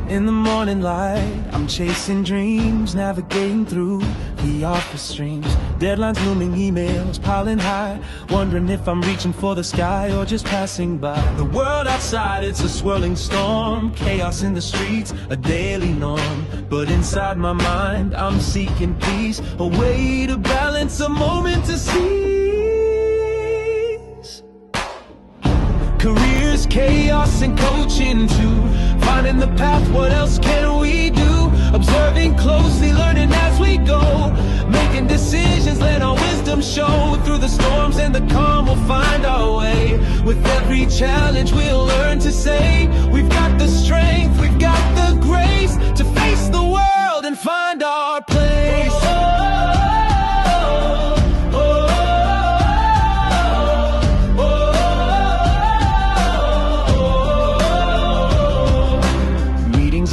In the morning light, I'm chasing dreams, navigating through the office streams. Deadlines looming, emails piling high, wondering if I'm reaching for the sky or just passing by. The world outside, it's a swirling storm, chaos in the streets, a daily norm. But inside my mind, I'm seeking peace, a way to balance, a moment to seize. Careers, chaos, and coaching too. Finding the path, what else can we do? Observing closely, learning as we go. Making decisions, let our wisdom show. Through the storms and the calm, we'll find our way. With every challenge, we'll learn to say, we've got the strength, we've got the grace to face the world and find our place.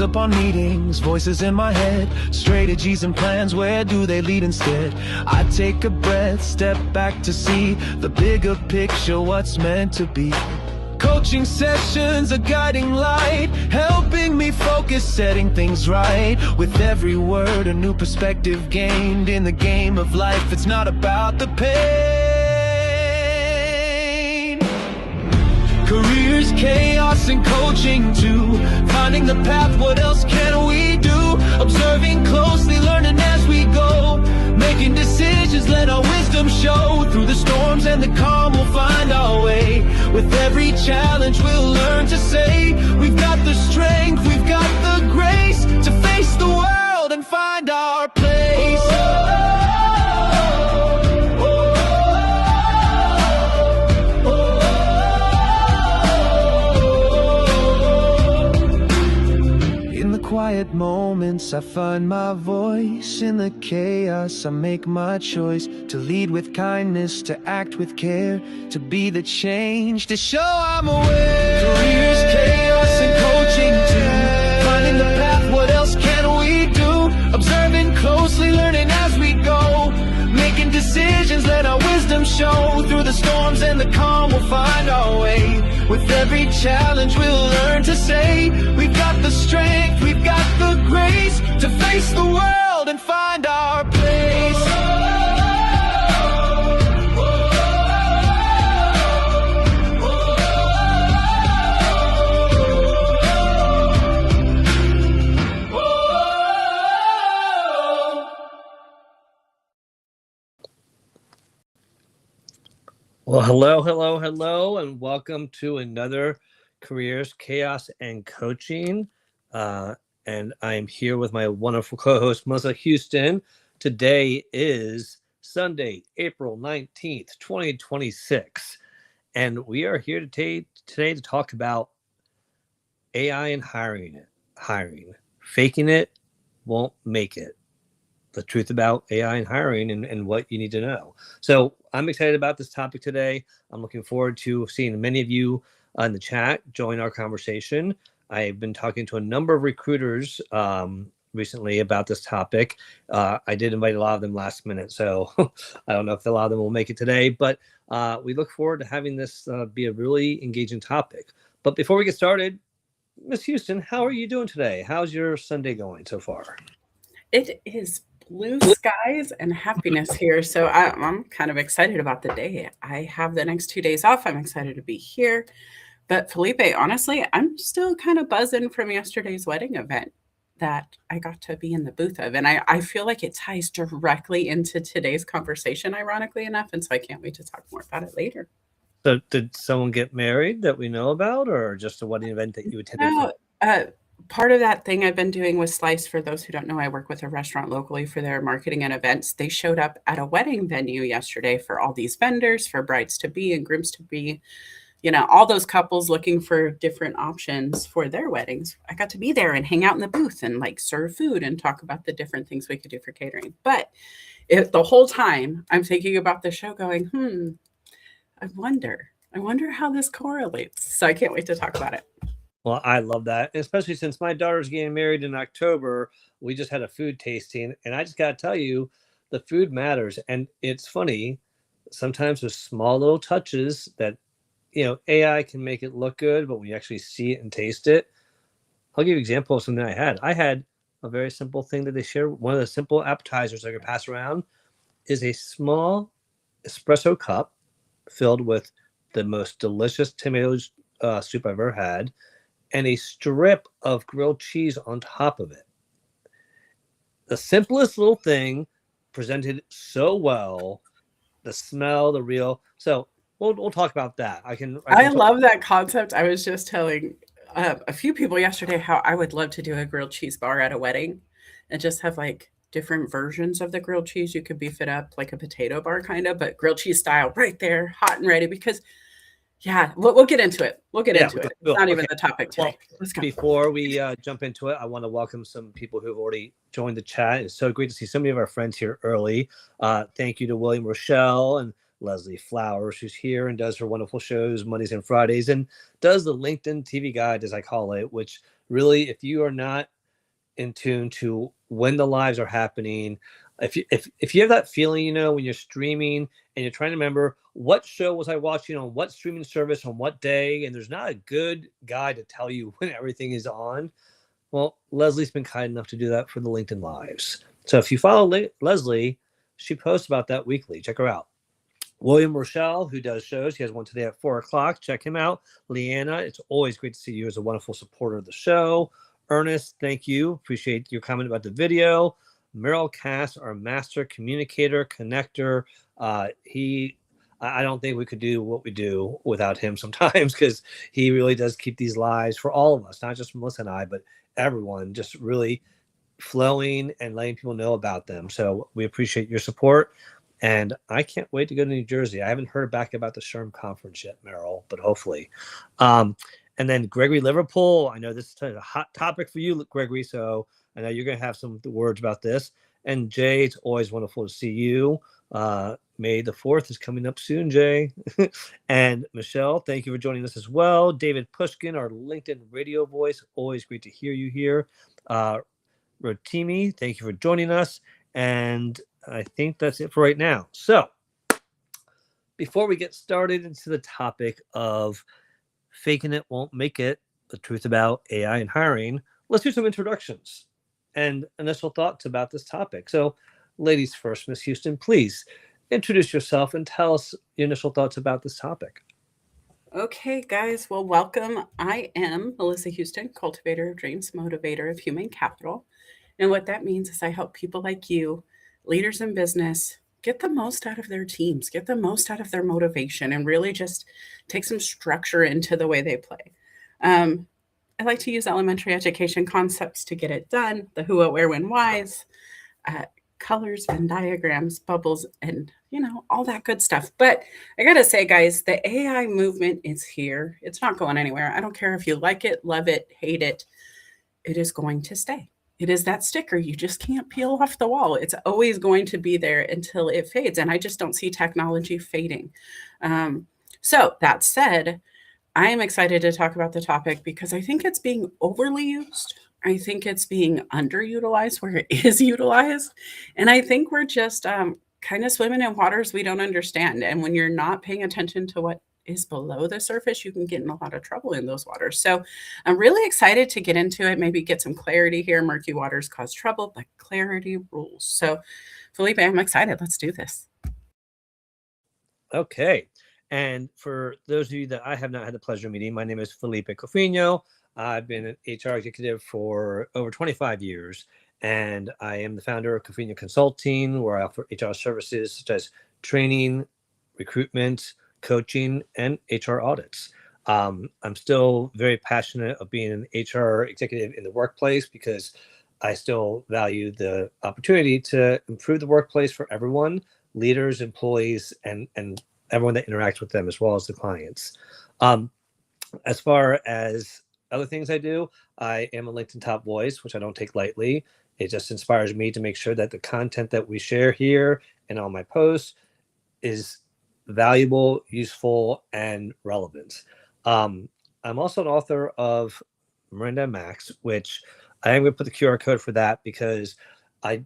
Upon meetings, voices in my head, strategies and plans, where do they lead instead? I take a breath, step back to see the bigger picture, what's meant to be. Coaching sessions, a guiding light, helping me focus, setting things right. With every word, a new perspective gained. In the game of life, it's not about the pain. Careers, chaos, and coaching too. Finding the path, what else can we do? Observing closely, learning as we go. Making decisions, let our wisdom show. Through the storms and the calm, we'll find our way. With every challenge, we'll learn to say, we've got the strength, we've got the grace to face the world and find our place. Quiet moments, I find my voice. In the chaos, I make my choice to lead with kindness, to act with care, to be the change, to show I'm aware. Careers, chaos, and coaching too. Finding the path, what else can we do? Observing closely, learning as we go. Making decisions, let our wisdom show. Through the storms and the calm, we'll find our way. With every challenge, we'll learn to say, we've got the strength, we've got the grace to face the world and find our place. Well, hello, and welcome to another Careers, Chaos, and Coaching. And I am here with my wonderful co-host, Melissa Houston. Today is Sunday, April 19th, 2026. And we are here today to talk about AI and hiring. Faking it won't make it. The truth about AI and hiring and what you need to know. So I'm excited about this topic today. I'm looking forward to seeing many of you in the chat join our conversation. I've been talking to a number of recruiters recently about this topic. I did invite a lot of them last minute, so I don't know if a lot of them will make it today, but we look forward to having this be a really engaging topic. But before we get started, Ms. Houston, how are you doing today? How's your Sunday going so far? It is blue skies and happiness here. So I'm kind of excited about the day. I have the next 2 days off. I'm excited to be here. But Felipe, honestly, I'm still kind of buzzing from yesterday's wedding event that I got to be in the booth of. And I feel like it ties directly into today's conversation, ironically enough. And so I can't wait to talk more about it later. So did someone get married that we know about, or just a wedding event that you attended? No, part of that thing I've been doing with Slice, for those who don't know, I work with a restaurant locally for their marketing and events. They showed up at a wedding venue yesterday for all these vendors, for brides-to-be and grooms-to-be, all those couples looking for different options for their weddings. I got to be there and hang out in the booth and serve food and talk about the different things we could do for catering. But the whole time I'm thinking about the show going, I wonder how this correlates. So I can't wait to talk about it. Well, I love that, especially since my daughter's getting married in October. We just had a food tasting, and I just got to tell you, the food matters. And it's funny, sometimes there's small little touches that, AI can make it look good, but when you actually see it and taste it, I'll give you an example of something I had. I had a very simple thing that they share. One of the simple appetizers I could pass around is a small espresso cup filled with the most delicious tomato soup I've ever had, and a strip of grilled cheese on top of it. The simplest little thing presented so well. The smell, the real. So we'll talk about that. I love that concept. I was just telling a few people yesterday how I would love to do a grilled cheese bar at a wedding and just have like different versions of the grilled cheese. You could beef it up like a potato bar kind of, but grilled cheese style right there, hot and ready. Because yeah, we'll get into it. We'll get into it. It's not even the topic today. Let's go. Before we jump into it, I want to welcome some people who have already joined the chat. It's so great to see so many of our friends here early. Thank you to William Rochelle and Leslie Flowers, who's here and does her wonderful shows Mondays and Fridays and does the LinkedIn TV Guide, as I call it, which really, if you are not in tune to when the lives are happening, if you have that feeling, when you're streaming and you're trying to remember what show was I watching on what streaming service on what day, and there's not a good guide to tell you when everything is on, well, Leslie's been kind enough to do that for the LinkedIn Lives. So if you follow Leslie, she posts about that weekly. Check her out. William Rochelle, who does shows, he has one today at 4:00. Check him out. Leanna, it's always great to see you as a wonderful supporter of the show. Ernest, thank you. Appreciate your comment about the video. Merrill Cass, our master communicator, connector. I don't think we could do what we do without him sometimes, because he really does keep these lives for all of us, not just Melissa and I, but everyone, just really flowing and letting people know about them. So we appreciate your support. And I can't wait to go to New Jersey. I haven't heard back about the SHRM conference yet, Merrill, but hopefully. And then Gregory Liverpool, I know this is a hot topic for you, Gregory, so I know you're going to have some words about this. And Jay, it's always wonderful to see you. May the 4th is coming up soon, Jay. And Michelle, thank you for joining us as well. David Pushkin, our LinkedIn radio voice, always great to hear you here. Rotimi, thank you for joining us. And I think that's it for right now. So before we get started into the topic of faking it won't make it, the truth about AI and hiring, let's do some introductions and initial thoughts about this topic. So ladies first, Ms. Houston, please introduce yourself and tell us your initial thoughts about this topic. Okay, guys. Well, welcome. I am Melissa Houston, cultivator of dreams, motivator of human capital. And what that means is I help people like you, leaders in business, get the most out of their teams, get the most out of their motivation, and really just take some structure into the way they play. I like to use elementary education concepts to get it done, the who, what, where, when, whys, colors, Venn diagrams, bubbles, and, all that good stuff. But I got to say, guys, the AI movement is here. It's not going anywhere. I don't care if you like it, love it, hate it. It is going to stay. It is that sticker you just can't peel off the wall. It's always going to be there until it fades. And I just don't see technology fading. So that said, I am excited to talk about the topic because I think it's being overly used. I think it's being underutilized where it is utilized. And I think we're just kind of swimming in waters we don't understand. And when you're not paying attention to what is below the surface, you can get in a lot of trouble in those waters. So I'm really excited to get into it, maybe get some clarity here. Murky waters cause trouble, but clarity rules. So Felipe, I'm excited. Let's do this. Okay. And for those of you that I have not had the pleasure of meeting, my name is Felipe Cofino. I've been an HR executive for over 25 years, and I am the founder of Cofino Consulting, where I offer HR services such as training, recruitment, coaching, and HR audits. I'm still very passionate of being an HR executive in the workplace because I still value the opportunity to improve the workplace for everyone, leaders, employees, and everyone that interacts with them, as well as the clients. As far as other things I do, I am a LinkedIn top voice, which I don't take lightly. It just inspires me to make sure that the content that we share here and on my posts is valuable, useful, and relevant. I'm also an author of Miranda Max, which I am going to put the QR code for that because I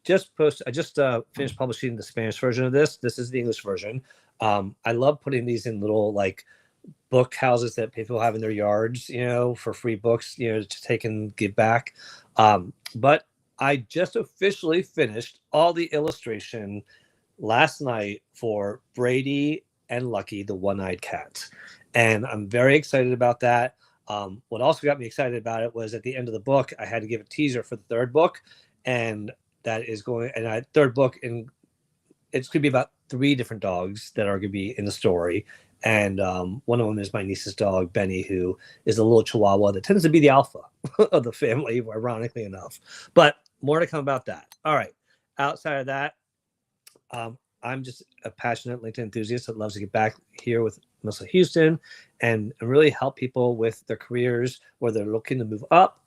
just finished publishing the Spanish version of this. This is the English version. I love putting these in little book houses that people have in their yards, for free books, to take and give back. But I just officially finished all the illustration last night for Brady and Lucky, the one-eyed cats. And I'm very excited about that. What also got me excited about it was at the end of the book, I had to give a teaser for the third book. And that is third book, and it's going to be about 3 different dogs that are going to be in the story. And one of them is my niece's dog, Benny, who is a little Chihuahua that tends to be the alpha of the family, ironically enough. But more to come about that. All right. Outside of that, I'm just a passionate LinkedIn enthusiast that loves to get back here with Melissa Houston and really help people with their careers, whether they're looking to move up,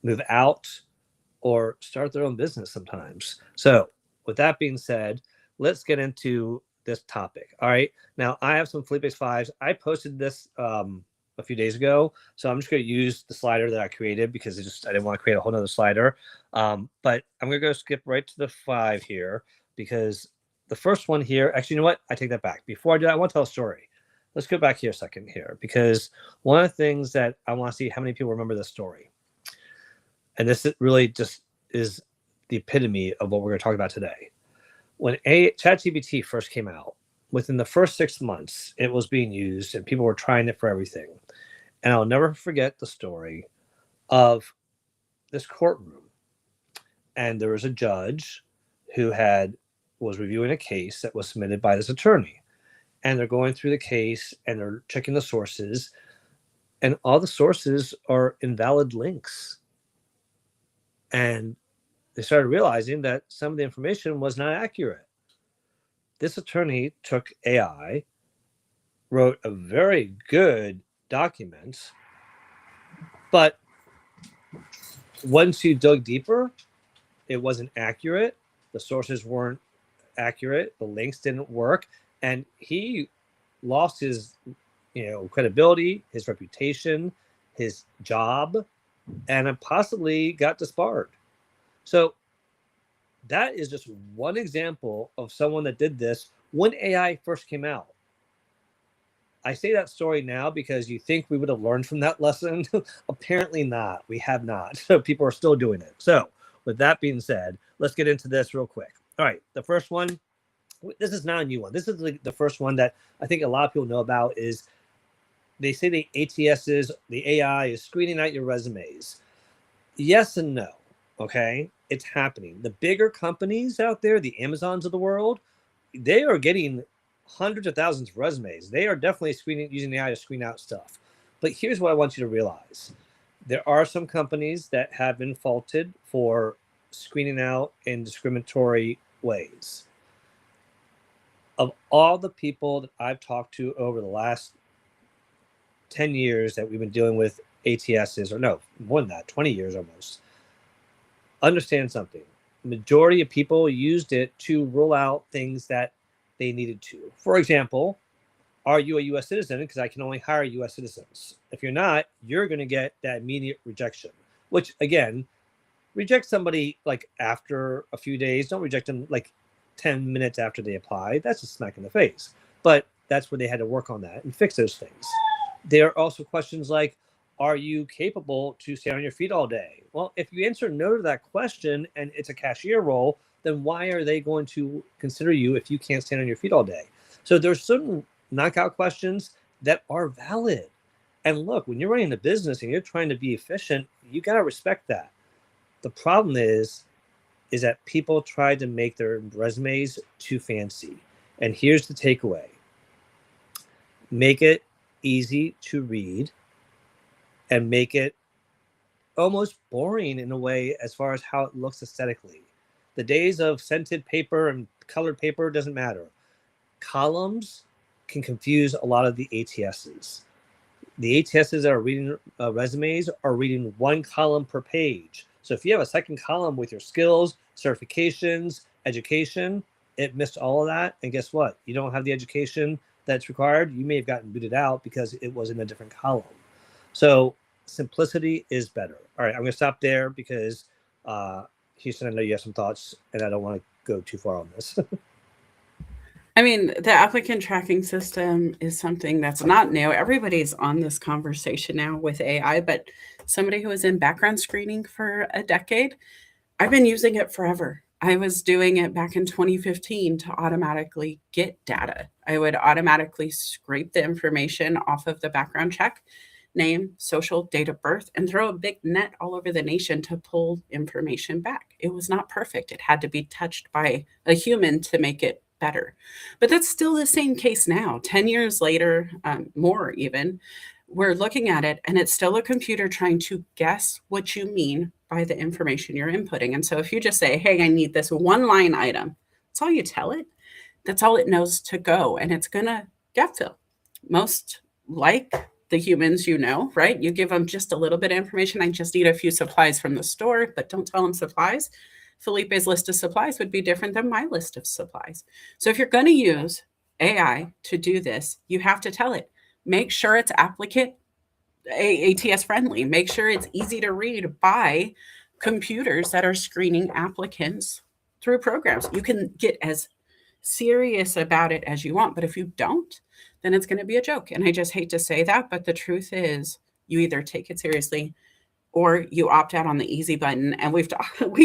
move out, or start their own business sometimes. So with that being said, let's get into this topic. All right. Now I have some Felipe's Fives. I posted this a few days ago, so I'm just going to use the slider that I created because I didn't want to create a whole nother slider. But I'm going to go skip right to the 5 here because the first one here, actually, you know what? I take that back. Before I do that, I want to tell a story. Let's go back here a second here because one of the things that I want to see how many people remember this story. And this really just is the epitome of what we're going to talk about today. When ChatGPT first came out, within the first 6 months, it was being used and people were trying it for everything. And I'll never forget the story of this courtroom. And there was a judge who was reviewing a case that was submitted by this attorney. And they're going through the case and they're checking the sources. And all the sources are invalid links. And they started realizing that some of the information was not accurate. This attorney took AI, wrote a very good document, but once you dug deeper, it wasn't accurate. The sources weren't accurate. The links didn't work. And he lost his credibility, his reputation, his job, and possibly got disbarred. So that is just one example of someone that did this when AI first came out. I say that story now because you think we would have learned from that lesson. Apparently not. We have not. So people are still doing it. So with that being said, let's get into this real quick. All right. The first one, this is not a new one. This is the first one that I think a lot of people know about is they say the ATSs, the AI is screening out your resumes. Yes and no. Okay. It's happening. The bigger companies out there, the Amazons of the world, they are getting hundreds of thousands of resumes. They are definitely using the AI to screen out stuff. But here's what I want you to realize. There are some companies that have been faulted for screening out in discriminatory ways. Of all the people that I've talked to over the last 10 years that we've been dealing with ATSs, or no, more than that, 20 years almost, understand something. The majority of people used it to rule out things that they needed to. For example, are you a U.S. citizen? Because I can only hire U.S. citizens. If you're not, you're going to get that immediate rejection, which, again, reject somebody like after a few days. Don't reject them like 10 minutes after they apply. That's a smack in the face. But that's where they had to work on that and fix those things. There are also questions like, are you capable to stand on your feet all day? Well, if you answer no to that question and it's a cashier role, then why are they going to consider you if you can't stand on your feet all day? So there's certain knockout questions that are valid. And look, when you're running a business and you're trying to be efficient, you got to respect that. The problem is that people try to make their resumes too fancy. And here's the takeaway. Make it easy to read and make it almost boring in a way as far as how it looks aesthetically. The days of scented paper and colored paper doesn't matter. Columns can confuse a lot of the ATSs. The ATSs that are reading resumes are reading one column per page. So if you have a second column with your skills, certifications, education, it missed all of that. And guess what? You don't have the education that's required. You may have gotten booted out because it was in a different column. So simplicity is better. All right, I'm going to stop there because Houston, I know you have some thoughts, and I don't want to go too far on this. I mean, the applicant tracking system is something that's not new. Everybody's on this conversation now with AI, but somebody who was in background screening for a decade, I've been using it forever. I was doing it back in 2015 to automatically get data. I would automatically scrape the information off of the background check, name, social, date of birth, and throw a big net all over the nation to pull information back. It was not perfect. It had to be touched by a human to make it better. But that's still the same case now. 10 years later, more even, we're looking at it and it's still a computer trying to guess what you mean by the information you're inputting. And so if you just say, hey, I need this one line item, that's all you tell it. That's all it knows to go. And it's going to get filled. Most like the humans, right? You give them just a little bit of information. I just need a few supplies from the store, but don't tell them supplies. Felipe's list of supplies would be different than my list of supplies. So if you're going to use AI to do this, you have to tell it. Make sure it's applicant ATS friendly. Make sure it's easy to read by computers that are screening applicants through programs. You can get as serious about it as you want, but if you don't, then it's going to be a joke. And I just hate to say that, but the truth is you either take it seriously or you opt out on the easy button. And we've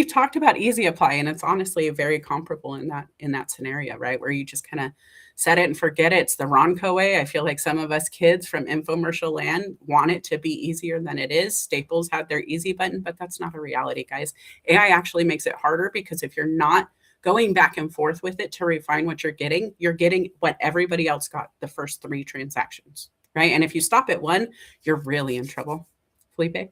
talked about easy apply, and it's honestly very comparable in that scenario, right? Where you just kind of set it and forget it. It's the Ronco way. I feel like some of us kids from infomercial land want it to be easier than it is. Staples had their easy button, but that's not a reality, guys. AI actually makes it harder because if you're not going back and forth with it to refine what you're getting what everybody else got the first 3 transactions, right? And if you stop at 1, you're really in trouble. Felipe?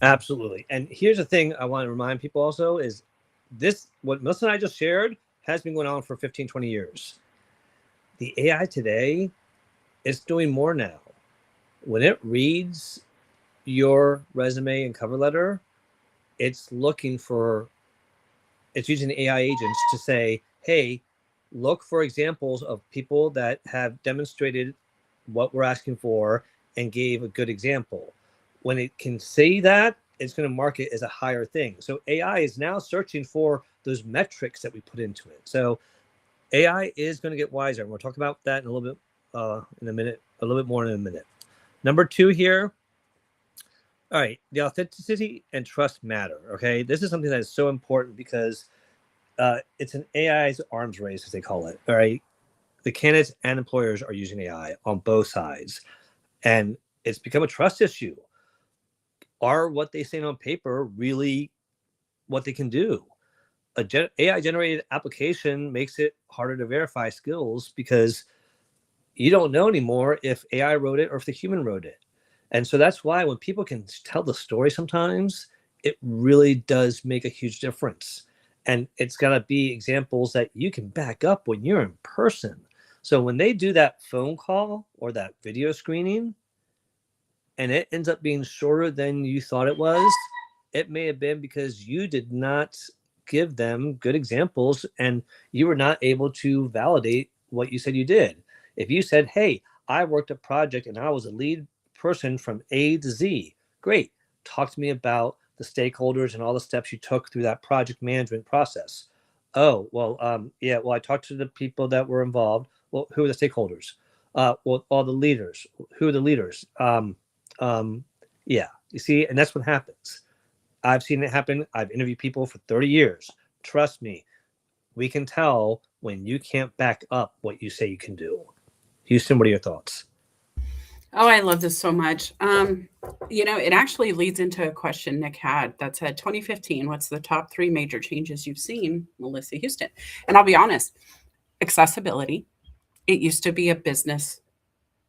Absolutely. And here's the thing I want to remind people also is what Melissa and I just shared has been going on for 15, 20 years. The AI today is doing more now. When it reads your resume and cover letter, it's using AI agents to say, hey, look for examples of people that have demonstrated what we're asking for and gave a good example. When it can say that, it's going to mark it as a higher thing. So AI is now searching for those metrics that we put into it. So AI is going to get wiser. And we'll talk about that in a little bit more in a minute. Number 2 here. All right, the authenticity and trust matter. Okay, this is something that is so important because it's an AI's arms race, as they call it. All right, the candidates and employers are using AI on both sides, and it's become a trust issue. Are what they say on paper really what they can do? AI generated application makes it harder to verify skills because you don't know anymore if AI wrote it or if the human wrote it. And so that's why when people can tell the story sometimes, it really does make a huge difference. And it's got to be examples that you can back up when you're in person. So when they do that phone call or that video screening, and it ends up being shorter than you thought it was, it may have been because you did not give them good examples and you were not able to validate what you said you did. If you said, hey, I worked a project and I was a lead person from A to Z, great. Talk to me about the stakeholders and all the steps you took through that project management process. Oh, well, I talked to the people that were involved. Well, who are the stakeholders? Well, all the leaders. Who are the leaders? You see, and that's what happens. I've seen it happen. I've interviewed people for 30 years. Trust me, we can tell when you can't back up what you say you can do. Houston, what are your thoughts? Oh, I love this so much. It actually leads into a question Nick had that said 2015, what's the top 3 major changes you've seen, Melissa Houston? And I'll be honest, accessibility. It used to be a business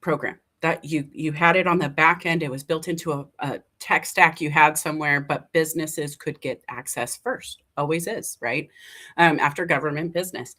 program that you had it on the back end. It was built into a tech stack you had somewhere, but businesses could get access first. Always is, right? After government business.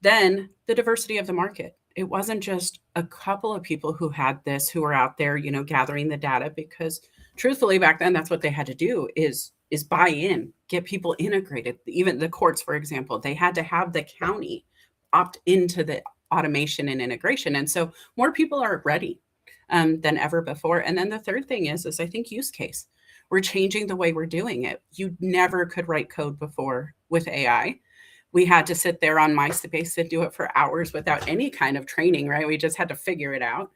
Then the diversity of the market. It wasn't just a couple of people who had this, who were out there, gathering the data, because truthfully back then, that's what they had to do is buy in, get people integrated. Even the courts, for example, they had to have the county opt into the automation and integration. And so more people are ready than ever before. And then the third thing is I think use case. We're changing the way we're doing it. You never could write code before with AI. We had to sit there on MySpace and do it for hours without any kind of training, right? We just had to figure it out.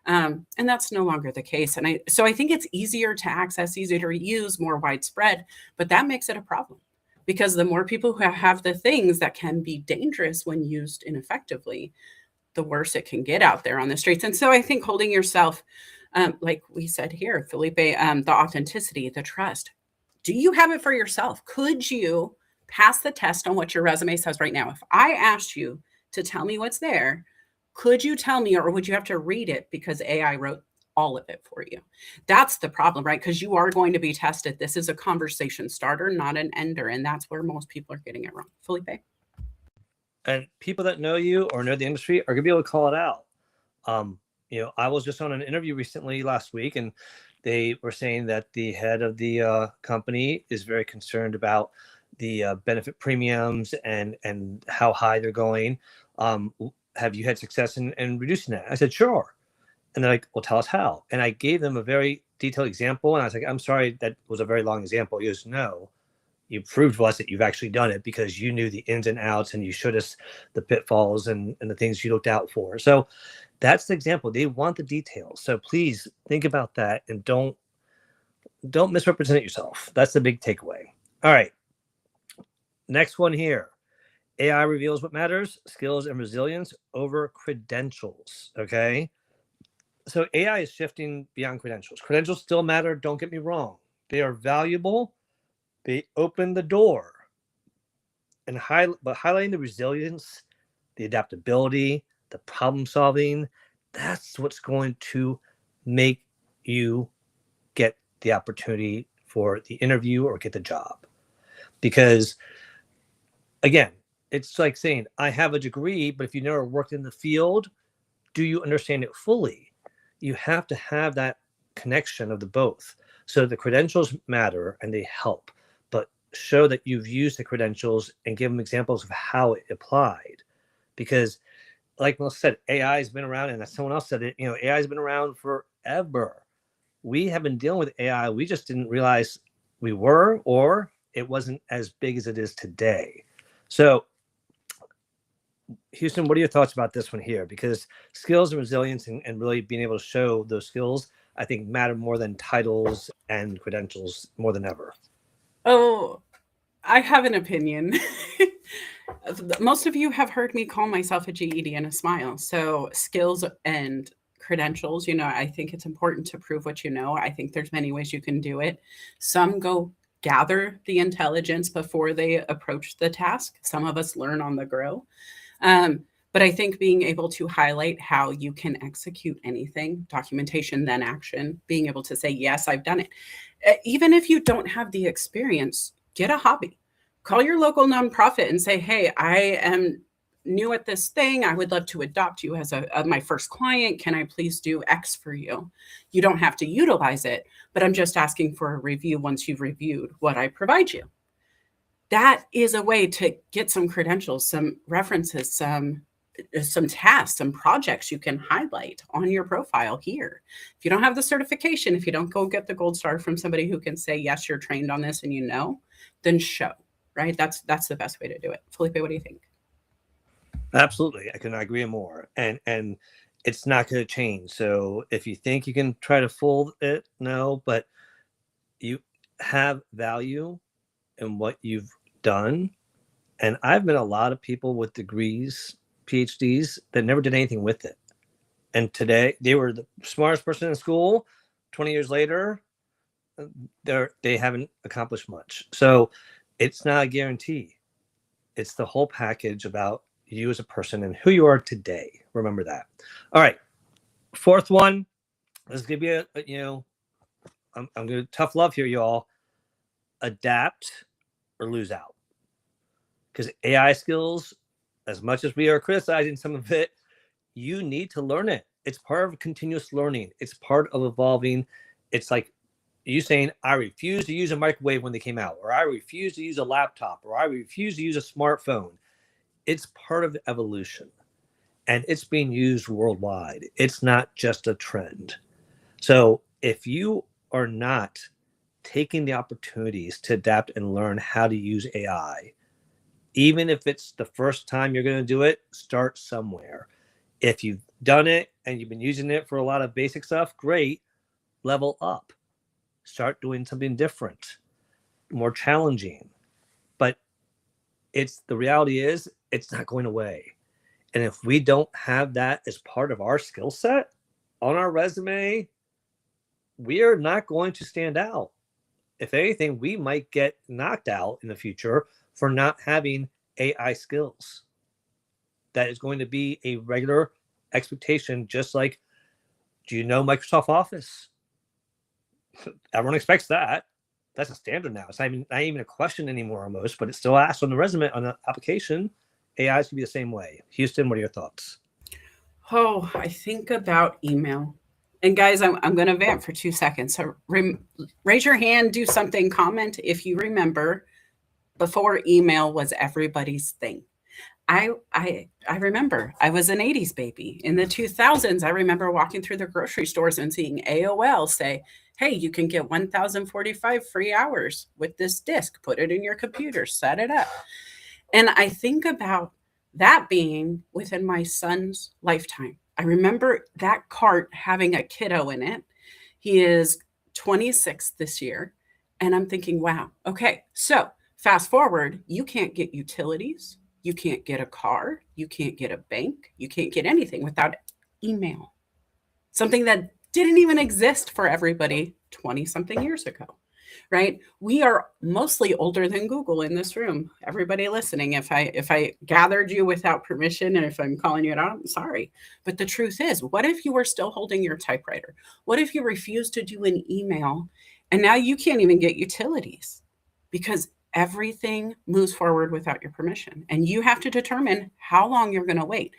And that's no longer the case. And I think it's easier to access, easier to use, more widespread, but that makes it a problem because the more people who have the things that can be dangerous when used ineffectively, the worse it can get out there on the streets. And so I think holding yourself, like we said here, Felipe, the authenticity, the trust. Do you have it for yourself? Could you pass the test on what your resume says right now? If I asked you to tell me what's there, could you tell me, or would you have to read it because AI wrote all of it for you? That's the problem, right? Because you are going to be tested. This is a conversation starter, not an ender. And that's where most people are getting it wrong. Felipe? And people that know you or know the industry are going to be able to call it out. I was just on an interview recently last week, and they were saying that the head of the company is very concerned about the benefit premiums and how high they're going. Have you had success in reducing that? I said, sure. And they're like, well, tell us how. And I gave them a very detailed example. And I was like, I'm sorry, that was a very long example. He goes, no, you proved to us that you've actually done it because you knew the ins and outs and you showed us the pitfalls and the things you looked out for. So that's the example. They want the details. So please think about that and don't misrepresent yourself. That's the big takeaway. All right. Next one here. AI reveals what matters, skills and resilience over credentials. Okay. So AI is shifting beyond credentials. Credentials still matter. Don't get me wrong. They are valuable. They open the door. But highlighting the resilience, the adaptability, the problem solving, that's what's going to make you get the opportunity for the interview or get the job. Because again, it's like saying, I have a degree, but if you never worked in the field, do you understand it fully? You have to have that connection of the both. So the credentials matter and they help, but show that you've used the credentials and give them examples of how it applied. Because like Melissa said, AI has been around, and as someone else said it, AI has been around forever. We have been dealing with AI. We just didn't realize we were, or it wasn't as big as it is today. So Houston, what are your thoughts about this one here? Because skills and resilience and really being able to show those skills, I think, matter more than titles and credentials more than ever. Oh, I have an opinion. Most of you have heard me call myself a GED and a smile. So skills and credentials, I think it's important to prove what you know. I think there's many ways you can do it. Some go gather the intelligence before they approach the task. Some of us learn on the go. But I think being able to highlight how you can execute anything, documentation, then action, being able to say, yes, I've done it. Even if you don't have the experience, get a hobby. Call your local nonprofit and say, hey, I am new at this thing. I would love to adopt you as my first client. Can I please do X for you? You don't have to utilize it, but I'm just asking for a review once you've reviewed what I provide you. That is a way to get some credentials, some references, some tasks, some projects you can highlight on your profile here. If you don't have the certification, if you don't go get the gold star from somebody who can say, yes, you're trained on this and then show, right? That's the best way to do it. Felipe, what do you think? Absolutely. I couldn't agree more. And it's not going to change. So if you think you can try to fool it, no, but you have value in what you've done. And I've met a lot of people with degrees, PhDs, that never did anything with it. And today they were the smartest person in school. 20 years later, they haven't accomplished much. So it's not a guarantee. It's the whole package about you as a person and who you are today. Remember that. All right. Fourth one. Let's give you I'm going to tough love here, y'all. Adapt or lose out. Because AI skills, as much as we are criticizing some of it, you need to learn it. It's part of continuous learning. It's part of evolving. It's like you saying, I refuse to use a microwave when they came out, or I refuse to use a laptop, or I refuse to use a smartphone. It's part of evolution, and it's being used worldwide. It's not just a trend. So if you are not taking the opportunities to adapt and learn how to use AI, Even if it's the first time you're going to do it, start somewhere. If you've done it and you've been using it for a lot of basic stuff, great. Level up. Start doing something different, more challenging. But the reality is it's not going away. And if we don't have that as part of our skill set on our resume, we are not going to stand out. If anything, we might get knocked out in the future for not having AI skills. That is going to be a regular expectation, just like, do you know Microsoft Office? Everyone expects that. That's a standard now. It's not even a question anymore almost, but it's still asked on the resume, on the application. AI is going to be the same way. Houston, what are your thoughts? Oh, I think about email. And guys, I'm going to vamp for 2 seconds. So raise your hand, do something, comment if you remember before email was everybody's thing. I remember I was an 80s baby. In the 2000s, I remember walking through the grocery stores and seeing AOL say, hey, you can get 1,045 free hours with this disk. Put it in your computer, set it up. And I think about that being within my son's lifetime. I remember that cart having a kiddo in it. He is 26 this year. And I'm thinking, wow, okay, so fast forward, you can't get utilities. You can't get a car. You can't get a bank. You can't get anything without email. Something that didn't even exist for everybody 20 something years ago, right? We are mostly older than Google in this room. Everybody listening, if I gathered you without permission and if I'm calling you out, I'm sorry. But the truth is, what if you were still holding your typewriter? What if you refused to do an email and now you can't even get utilities? Because everything moves forward without your permission. And you have to determine how long you're going to wait.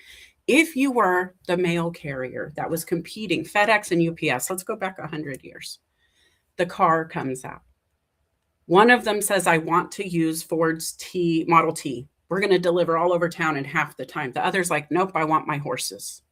If you were the mail carrier that was competing, FedEx and UPS, let's go back 100 years. The car comes out. One of them says, I want to use Ford's Model T. We're going to deliver all over town in half the time. The other's like, nope, I want my horses.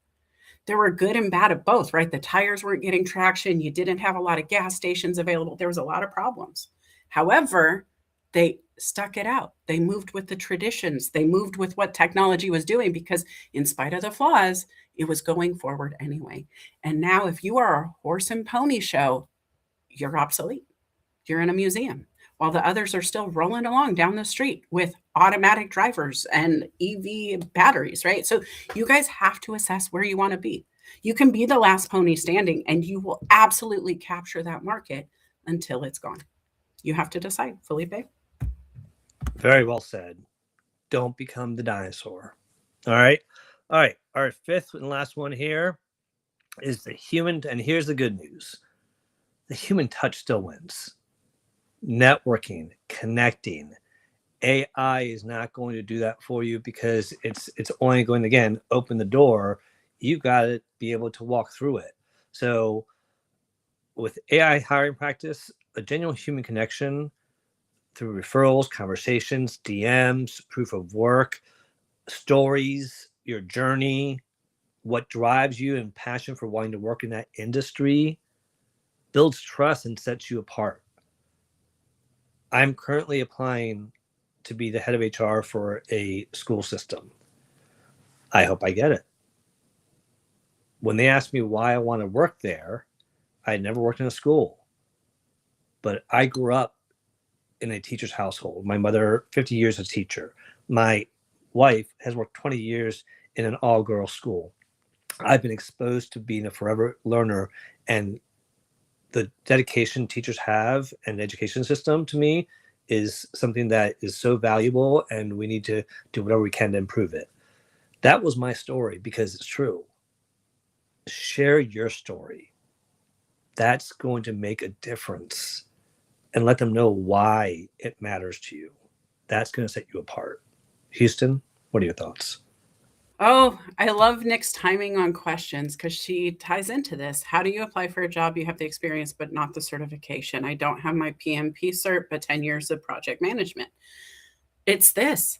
There were good and bad of both, right? The tires weren't getting traction. You didn't have a lot of gas stations available. There was a lot of problems. However, they stuck it out. They moved with the traditions. They moved with what technology was doing because in spite of the flaws, it was going forward anyway. And now if you are a horse and pony show, you're obsolete. You're in a museum while the others are still rolling along down the street with automatic drivers and EV batteries, right? So you guys have to assess where you want to be. You can be the last pony standing and you will absolutely capture that market until it's gone. You have to decide, Felipe. Very well said. Don't become the dinosaur. All right. Our fifth and last one here is the human. And here's the good news. The human touch still wins. Networking, connecting. AI is not going to do that for you because it's only going to, again, open the door. You got to be able to walk through it. So with AI hiring practice, a genuine human connection through referrals, conversations, DMs, proof of work, stories, your journey, what drives you and passion for wanting to work in that industry builds trust and sets you apart. I'm currently applying to be the head of HR for a school system. I hope I get it. When they asked me why I want to work there, I had never worked in a school, but I grew up in a teacher's household. My mother, 50 years as a teacher. My wife has worked 20 years in an all-girls school. I've been exposed to being a forever learner, and the dedication teachers have and the education system to me is something that is so valuable, and we need to do whatever we can to improve it. That was my story because it's true. Share your story. That's going to make a difference. And let them know why it matters to you. That's going to set you apart. Houston, what are your thoughts? Oh, I love Nick's timing on questions because she ties into this. How do you apply for a job? You have the experience, but not the certification. I don't have my PMP cert, but 10 years of project management. It's this.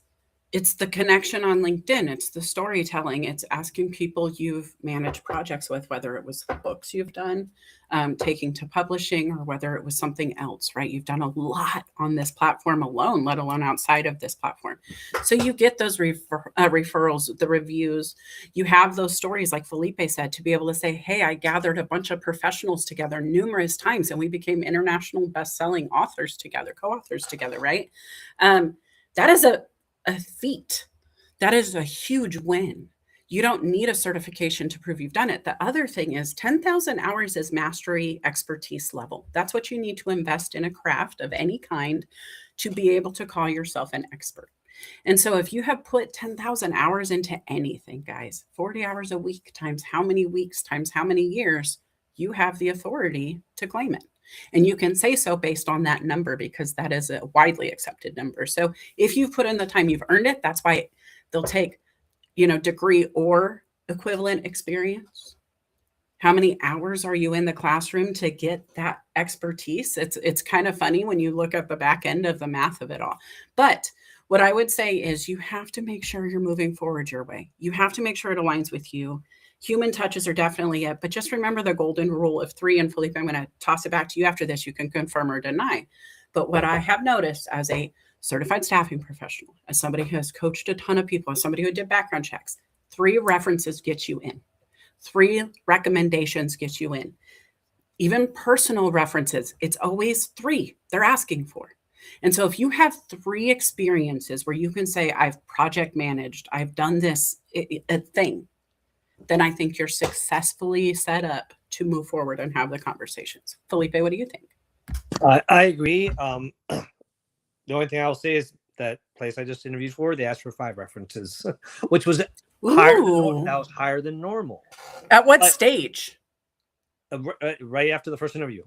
It's the connection on LinkedIn. It's the storytelling. It's asking people you've managed projects with, whether it was the books you've done, taking to publishing, or whether it was something else, right? You've done a lot on this platform alone, let alone outside of this platform. So you get those referrals, the reviews. You have those stories, like Felipe said, to be able to say, hey, I gathered a bunch of professionals together numerous times and we became international best-selling authors together, co-authors together, right? That is a feat. That is a huge win. You don't need a certification to prove you've done it. The other thing is 10,000 hours is mastery expertise level. That's what you need to invest in a craft of any kind to be able to call yourself an expert. And so if you have put 10,000 hours into anything, guys, 40 hours a week times how many weeks times how many years, you have the authority to claim it. And you can say so based on that number because that is a widely accepted number. So if you've put in the time, you've earned it. That's why they'll take, degree or equivalent experience. How many hours are you in the classroom to get that expertise? It's kind of funny when you look at the back end of the math of it all. But what I would say is you have to make sure you're moving forward your way. You have to make sure it aligns with you. Human touches are definitely it, but just remember the golden rule of 3. And Felipe, I'm going to toss it back to you after this. You can confirm or deny. But what I have noticed as a certified staffing professional, as somebody who has coached a ton of people, as somebody who did background checks, 3 references get you in. 3 recommendations get you in. Even personal references, it's always 3 they're asking for. And so if you have 3 experiences where you can say, I've project managed, I've done this a thing, then I think you're successfully set up to move forward and have the conversations. Felipe, what do you think? I agree. The only thing I'll say is that place I just interviewed for, they asked for 5 references, which was higher than normal. At what stage? Right after the first interview.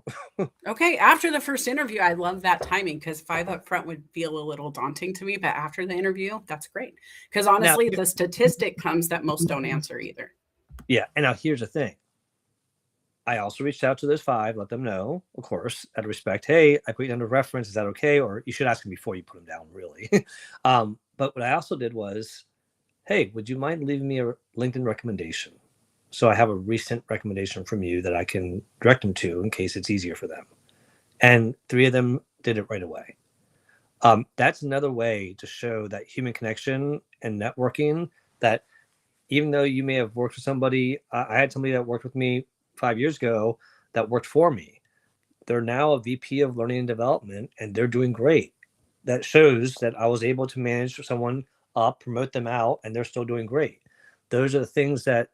Okay, after the first interview, I love that timing because 5 up front would feel a little daunting to me, but after the interview, that's great. Because honestly, the statistic comes that most don't answer either. Yeah, and now here's the thing. I also reached out to those 5, let them know, of course, out of respect. Hey, I put you down a reference. Is that okay? Or you should ask them before you put them down, really. But what I also did was, hey, would you mind leaving me a LinkedIn recommendation? So I have a recent recommendation from you that I can direct them to in case it's easier for them. And 3 of them did it right away. That's another way to show that human connection and networking, that even though you may have worked with somebody, I had somebody that worked with me 5 years ago that worked for me. They're now a VP of learning and development, and they're doing great. That shows that I was able to manage someone up, promote them out, and they're still doing great. Those are the things that,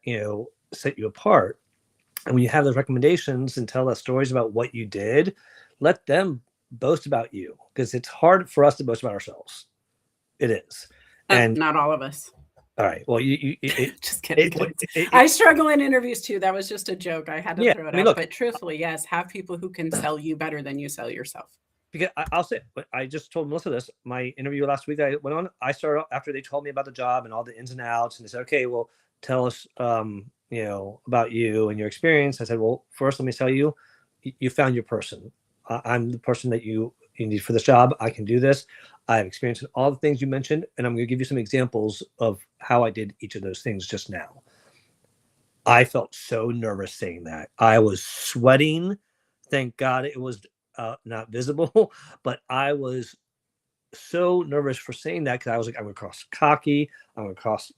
set you apart. And when you have those recommendations and tell us stories about what you did, let them boast about you, because it's hard for us to boast about ourselves. It is. And not all of us. All right. Well, just kidding. I struggle in interviews too. That was just a joke. I had to throw it out. But truthfully, yes, have people who can sell you better than you sell yourself. Because I'll say, I just told Melissa this. My interview last week, I went on. I started after they told me about the job and all the ins and outs, and they said, "Okay, well, tell us, about you and your experience." I said, "Well, first, let me tell you, you found your person. I'm the person that you need for this job. I can do this. I have experience in all the things you mentioned, and I'm going to give you some examples of how I did each of those things just now." I felt so nervous saying that. I was sweating. Thank God it was not visible, but I was so nervous for saying that because I was like, I'm going to cross cocky. I'm going to cross,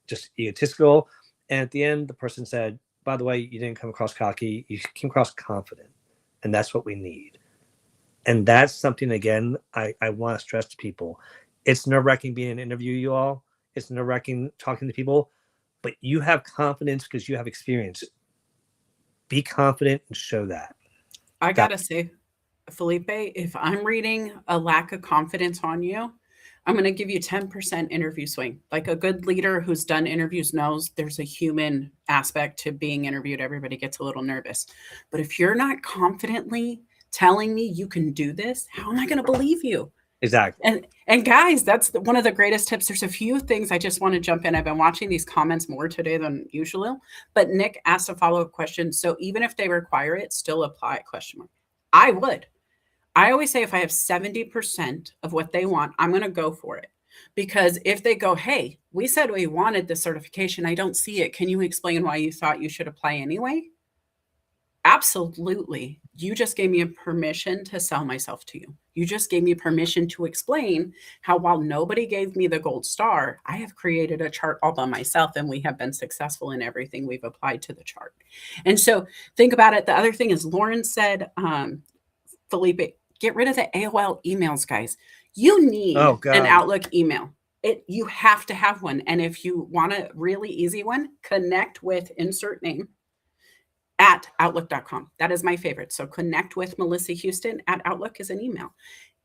just egotistical. And at the end, the person said, by the way, you didn't come across cocky. You came across confident. And that's what we need. And that's something, again, I want to stress to people. It's nerve-wracking being in an interview, you all. It's nerve-wracking talking to people. But you have confidence because you have experience. Be confident and show that. I got to say, Felipe, if I'm reading a lack of confidence on you, I'm going to give you 10% interview swing. Like a good leader who's done interviews knows there's a human aspect to being interviewed. Everybody gets a little nervous. But if you're not confidently telling me you can do this, how am I going to believe you? Exactly. And guys, that's one of the greatest tips. There's a few things I just want to jump in. I've been watching these comments more today than usual, but Nick asked a follow-up question. So even if they require it, still apply ? I would. I always say if I have 70% of what they want, I'm going to go for it. Because if they go, hey, we said we wanted the certification, I don't see it. Can you explain why you thought you should apply anyway? Absolutely. You just gave me a permission to sell myself to you. You just gave me permission to explain how, while nobody gave me the gold star, I have created a chart all by myself, and we have been successful in everything we've applied to the chart. And so think about it. The other thing is, Lauren said, Felipe, get rid of the AOL emails, guys. You need an Outlook email. You have to have one. And if you want a really easy one, connect with insert name at outlook.com. That is my favorite. So connect with Melissa Houston at Outlook is an email.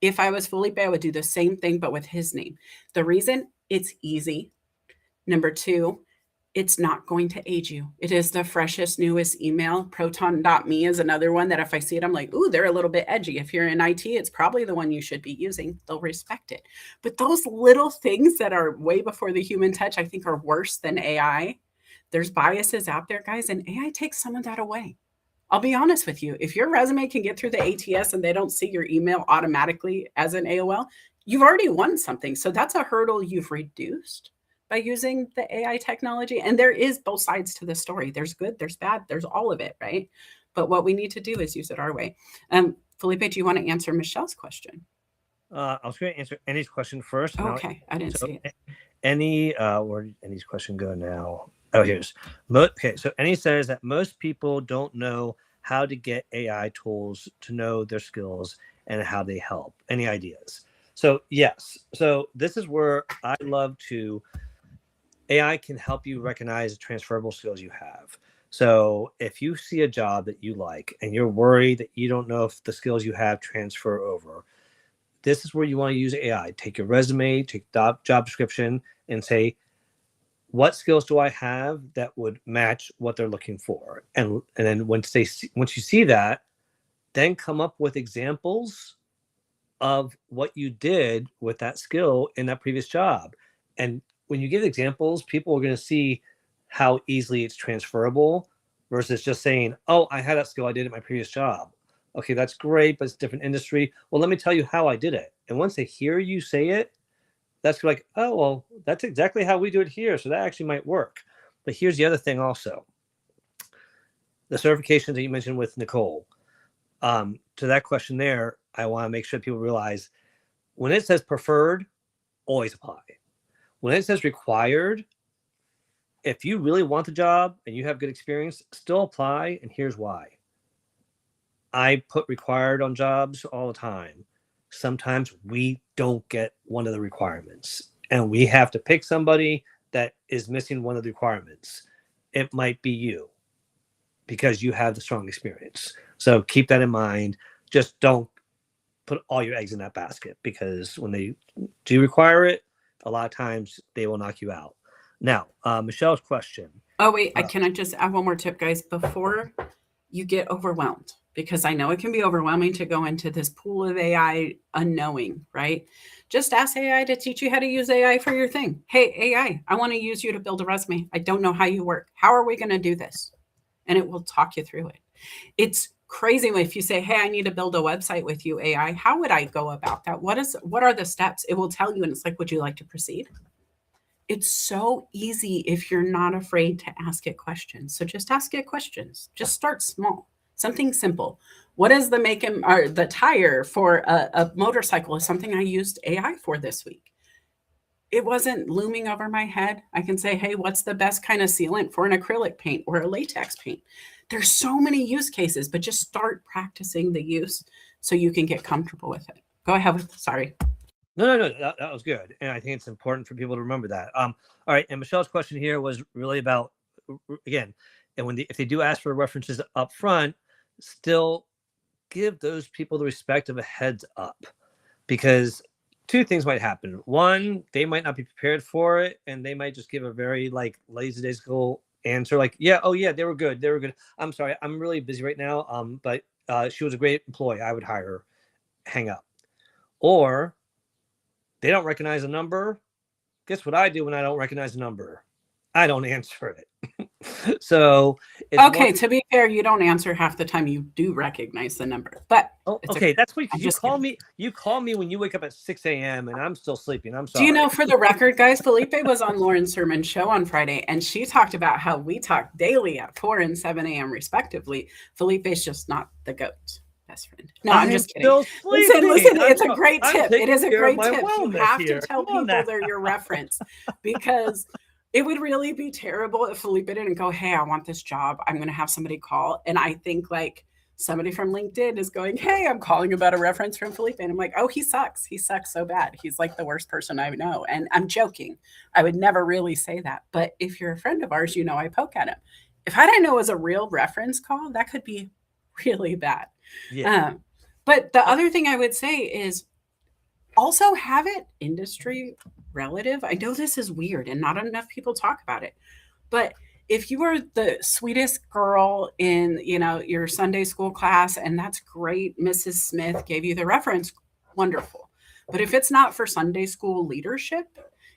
If I was Felipe, I would do the same thing, but with his name. The reason, it's easy. Number two, it's not going to age you. It is the freshest, newest email. Proton.me is another one that if I see it, I'm like, ooh, they're a little bit edgy. If you're in IT, it's probably the one you should be using. They'll respect it. But those little things that are way before the human touch, I think are worse than AI. There's biases out there, guys, and AI takes some of that away. I'll be honest with you. If your resume can get through the ATS and they don't see your email automatically as an AOL, you've already won something. So that's a hurdle you've reduced by using the AI technology. And there is both sides to the story. There's good, there's bad, there's all of it, right? But what we need to do is use it our way. Felipe, do you want to answer Michelle's question? I was going to answer Annie's question first. Okay, I didn't see it. Annie, where did Annie's question go now? Oh, here's. Okay, so Annie says that most people don't know how to get AI tools to know their skills and how they help. Any ideas? So yes. So this is where I love to. AI can help you recognize the transferable skills you have. So if you see a job that you like and you're worried that you don't know if the skills you have transfer over, this is where you want to use AI. Take your resume, take the job description, and say, what skills do I have that would match what they're looking for? And then once you see that, then come up with examples of what you did with that skill in that previous job. And when you give examples, people are going to see how easily it's transferable versus just saying, oh, I had that skill I did at my previous job. Okay, that's great, but it's a different industry. Well, let me tell you how I did it. And once they hear you say it, that's like, oh, well, that's exactly how we do it here. So that actually might work. But here's the other thing also. The certifications that you mentioned with Nicole. To that question there, I want to make sure people realize when it says preferred, always apply. When it says required, if you really want the job and you have good experience, still apply. And here's why. I put required on jobs all the time. Sometimes we don't get one of the requirements and we have to pick somebody that is missing one of the requirements. It might be you because you have the strong experience. So keep that in mind. Just don't put all your eggs in that basket because when they do require it, a lot of times they will knock you out. Now, Michelle's question. Oh, wait, can I just add one more tip, guys, before you get overwhelmed? Because I know it can be overwhelming to go into this pool of AI unknowing, right? Just ask AI to teach you how to use AI for your thing. Hey, AI, I want to use you to build a resume. I don't know how you work. How are we going to do this? And it will talk you through it. It's crazy if you say, hey, I need to build a website with you, AI. How would I go about that? What are the steps? It will tell you. And it's like, would you like to proceed? It's so easy if you're not afraid to ask it questions. So just ask it questions. Just start small. Something simple. What is the make and or the tire for a motorcycle is something I used AI for this week. It wasn't looming over my head. I can say, hey, what's the best kind of sealant for an acrylic paint or a latex paint? There's so many use cases, but just start practicing the use so you can get comfortable with it. Go ahead. Sorry. No, that was good. And I think it's important for people to remember that. All right. And Michelle's question here was really about, again, and if they do ask for references up front, still give those people the respect of a heads up, because two things might happen. One, they might not be prepared for it, and they might just give a very lackadaisical answer, like, yeah, oh yeah, they were good. I'm sorry, I'm really busy right now. But she was a great employee. I would hire her. Hang up. Or they don't recognize a number. Guess what I do when I don't recognize a number? I don't answer it. So it's Okay, one. to be fair, you don't answer half the time. You do recognize the number, but Oh, it's okay. okay. That's weird I'm because you just call kidding. me. You call me when you wake up at 6 a.m. and I'm still sleeping. I'm Do you sorry. know, for the record, guys, Felipe was on Lauren Sermon's show on Friday, and she talked about how we talk daily at 4 and 7 a.m. respectively. Felipe's just not the goat best friend. No, I I'm am just kidding. still Listen, sleeping. it's a great I'm tip. It taking is a care of great my tip. You wellness have to here. tell Come on people now. they're your reference, because it would really be terrible if Felipe didn't go, hey, I want this job. I'm going to have somebody call. And I think like somebody from LinkedIn is going, hey, I'm calling about a reference from Felipe. And I'm like, oh, he sucks. He sucks so bad. He's like the worst person I know. And I'm joking. I would never really say that. But if you're a friend of ours, you know, I poke at him. If I didn't know it was a real reference call, that could be really bad. Yeah. But the other thing I would say is also have it industry relative. I know this is weird and not enough people talk about it, but if you are the sweetest girl in, you know, your Sunday school class, and that's great, Mrs. Smith gave you the reference, wonderful. But if it's not for Sunday school leadership,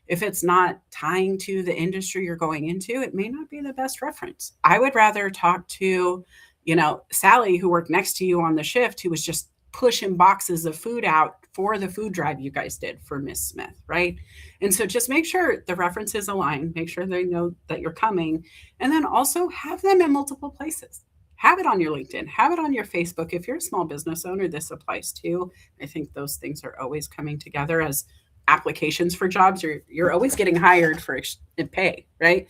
if it's not tying to the industry you're going into, it may not be the best reference. I would rather talk to, you know, Sally, who worked next to you on the shift, who was just pushing boxes of food out for the food drive you guys did for Miss Smith, right? And so just make sure the references align, make sure they know that you're coming, and then also have them in multiple places. Have it on your LinkedIn, have it on your Facebook. If you're a small business owner, this applies too. I think those things are always coming together as applications for jobs. You're always getting hired for pay, right?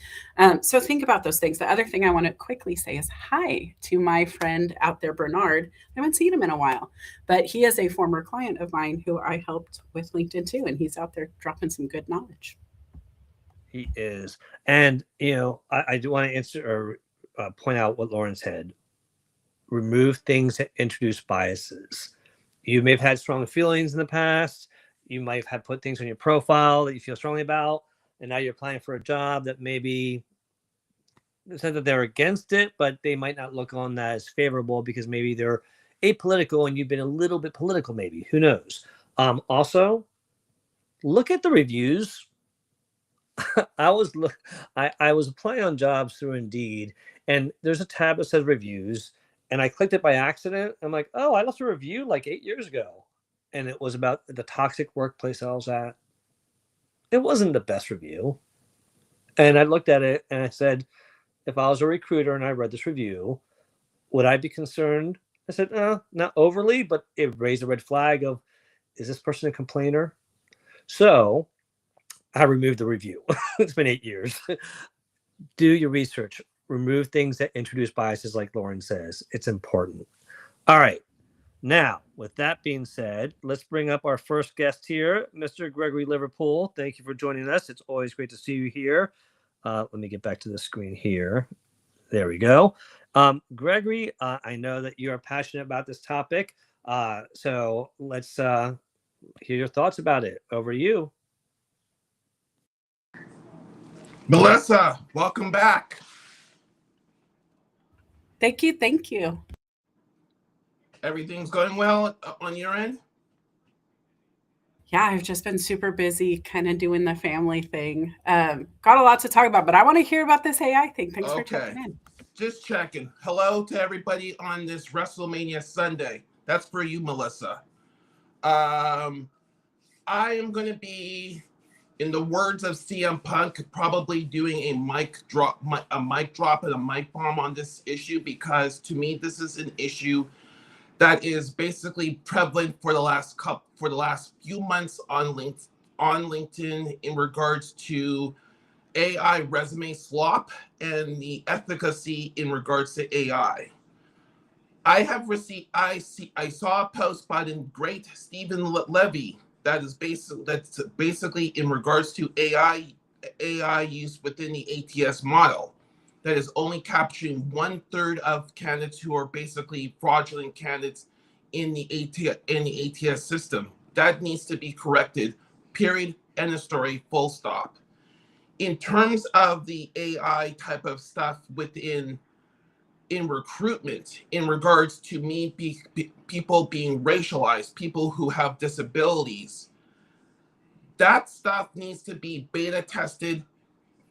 So think about those things. The other thing I want to quickly say is hi to my friend out there, Bernard. I haven't seen him in a while, but he is a former client of mine who I helped with LinkedIn too, and he's out there dropping some good knowledge. He is. And, you know, I do want to answer or point out what Lauren said. Remove things that introduce biases. You may have had strong feelings in the past. You might have put things on your profile that you feel strongly about. And now you're applying for a job that maybe said that they're against it, but they might not look on that as favorable because maybe they're apolitical and you've been a little bit political, maybe. Who knows? Also, look at the reviews. I was applying on jobs through Indeed, and there's a tab that says reviews, and I clicked it by accident. I'm like, oh, I left a review like 8 years ago, and it was about the toxic workplace I was at. It wasn't the best review, and I looked at it and I said, if I was a recruiter and I read this review, would I be concerned? I said, not overly, but it raised a red flag of, is this person a complainer? So I removed the review. It's been 8 years. Do your research. Remove things that introduce biases, like Lauren says. It's important. All right. Now, with that being said, let's bring up our first guest here, Mr. Gregory Liverpool. Thank you for joining us. It's always great to see you here. Let me get back to the screen here. There we go. Gregory, I know that you are passionate about this topic. So let's hear your thoughts about it. Over to you. Melissa, welcome back. Thank you. Thank you. Everything's going well on your end? Yeah, I've just been super busy kind of doing the family thing. Got a lot to talk about, but I want to hear about this AI thing. Thanks for checking in. Just checking. Hello to everybody on this WrestleMania Sunday. That's for you, Melissa. I am going to be, in the words of CM Punk, probably doing a mic drop and a mic bomb on this issue, because to me this is an issue that is basically prevalent for the last few months on LinkedIn in regards to AI resume slop and the efficacy in regards to AI. I saw a post by the great Stephen Levy that's basically in regards to AI use within the ATS model, that is only capturing 1/3 of candidates who are basically fraudulent candidates in the ATS system. That needs to be corrected. Period. End of story. Full stop. In terms of the AI type of stuff in recruitment, in regards to people being racialized, people who have disabilities, that stuff needs to be beta tested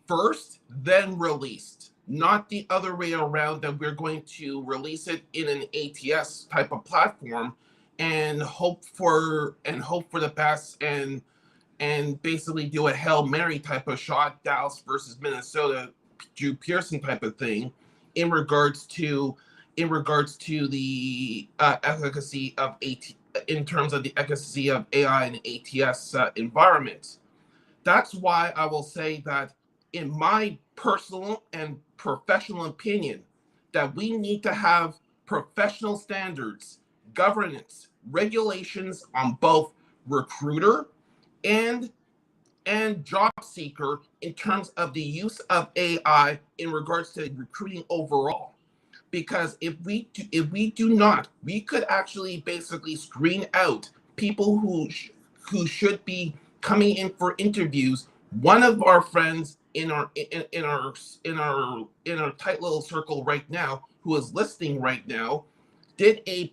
first, then released. not the other way around, that we're going to release it in an ATS type of platform and hope for the best, and basically do a Hail Mary type of shot, Dallas versus Minnesota, Drew Pearson type of thing, in regards to the efficacy of in terms of the efficacy of AI in ATS environments. That's why I will say that, in my personal and professional opinion, that we need to have professional standards, governance, regulations on both recruiter and job seeker in terms of the use of AI in regards to recruiting overall. Because if we do not, we could actually basically screen out people who should be coming in for interviews. One of our friends in our tight little circle right now, who is listening right now, did a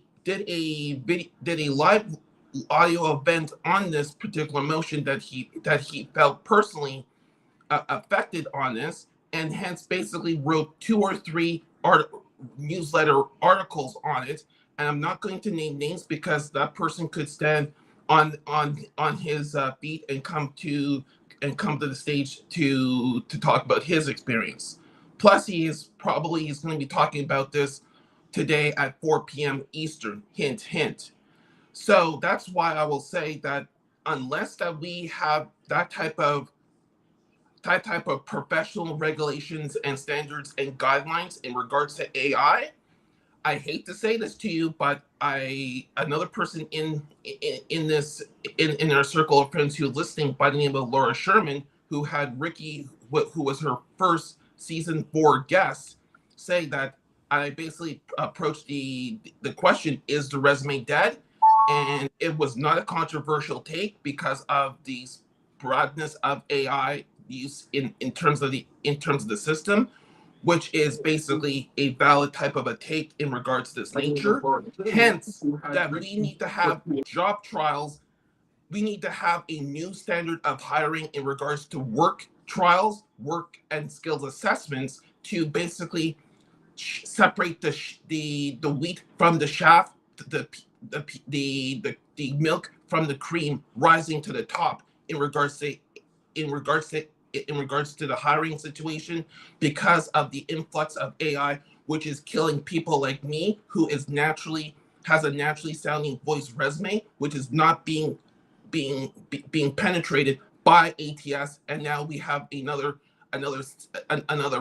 live audio event on this particular motion that he felt personally affected on this, and hence basically wrote 2 or 3 newsletter articles on it. And I'm not going to name names because that person could stand on his feet and come to the stage to talk about his experience. Plus, he's going to be talking about this today at 4 p.m. Eastern. Hint, hint. So that's why I will say that unless that we have that type of professional regulations and standards and guidelines in regards to AI, I hate to say this to you, but another person in our circle of friends who are listening, by the name of Laura Sherman, who had Ricky, who was her first season 4 guest, say that I basically approached the question, is the resume dead? And it was not a controversial take because of the broadness of AI use in terms of the system, which is basically a valid type of a take in regards to this nature. Hence, that we need to have job trials. We need to have a new standard of hiring in regards to work trials, work and skills assessments, to basically separate the wheat from the chaff, the milk from the cream rising to the top in regards to the hiring situation, because of the influx of AI, which is killing people like me, who has a naturally sounding voice resume, which is not being penetrated by ATS. And now we have another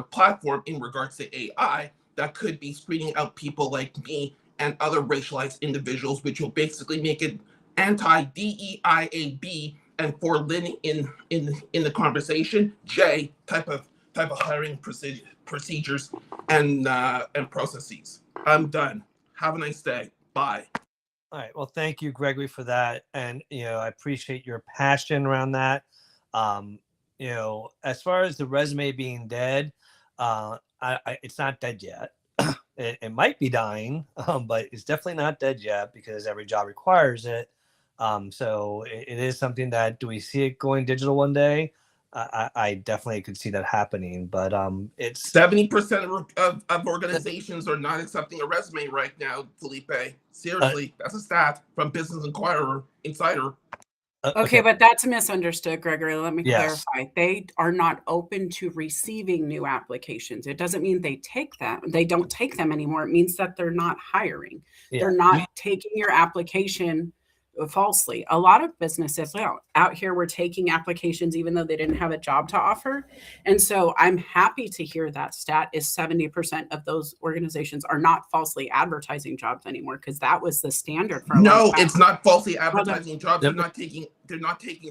platform in regards to AI that could be screening out people like me and other racialized individuals, which will basically make it anti-DEIAB, and for Lynn in the conversation, J type of hiring procedures and processes. I'm done. Have a nice day. Bye. All right. Well, thank you, Gregory, for that, and I appreciate your passion around that. As far as the resume being dead, it's not dead yet. It might be dying, but it's definitely not dead yet, because every job requires it. So it is something that, do we see it going digital one day? I definitely could see that happening, but it's 70% of organizations are not accepting a resume right now, Felipe. Seriously, that's a stat from Business Insider. Okay, but that's misunderstood, Gregory. Let me Yes. clarify. They are not open to receiving new applications. It doesn't mean they take them. They don't take them anymore. It means that they're not hiring. Yeah. They're not taking your application falsely. A lot of businesses out here were taking applications even though they didn't have a job to offer. And so I'm happy to hear that stat is 70% of those organizations are not falsely advertising jobs anymore, because that was the standard for a long time. It's not falsely advertising jobs. They're not taking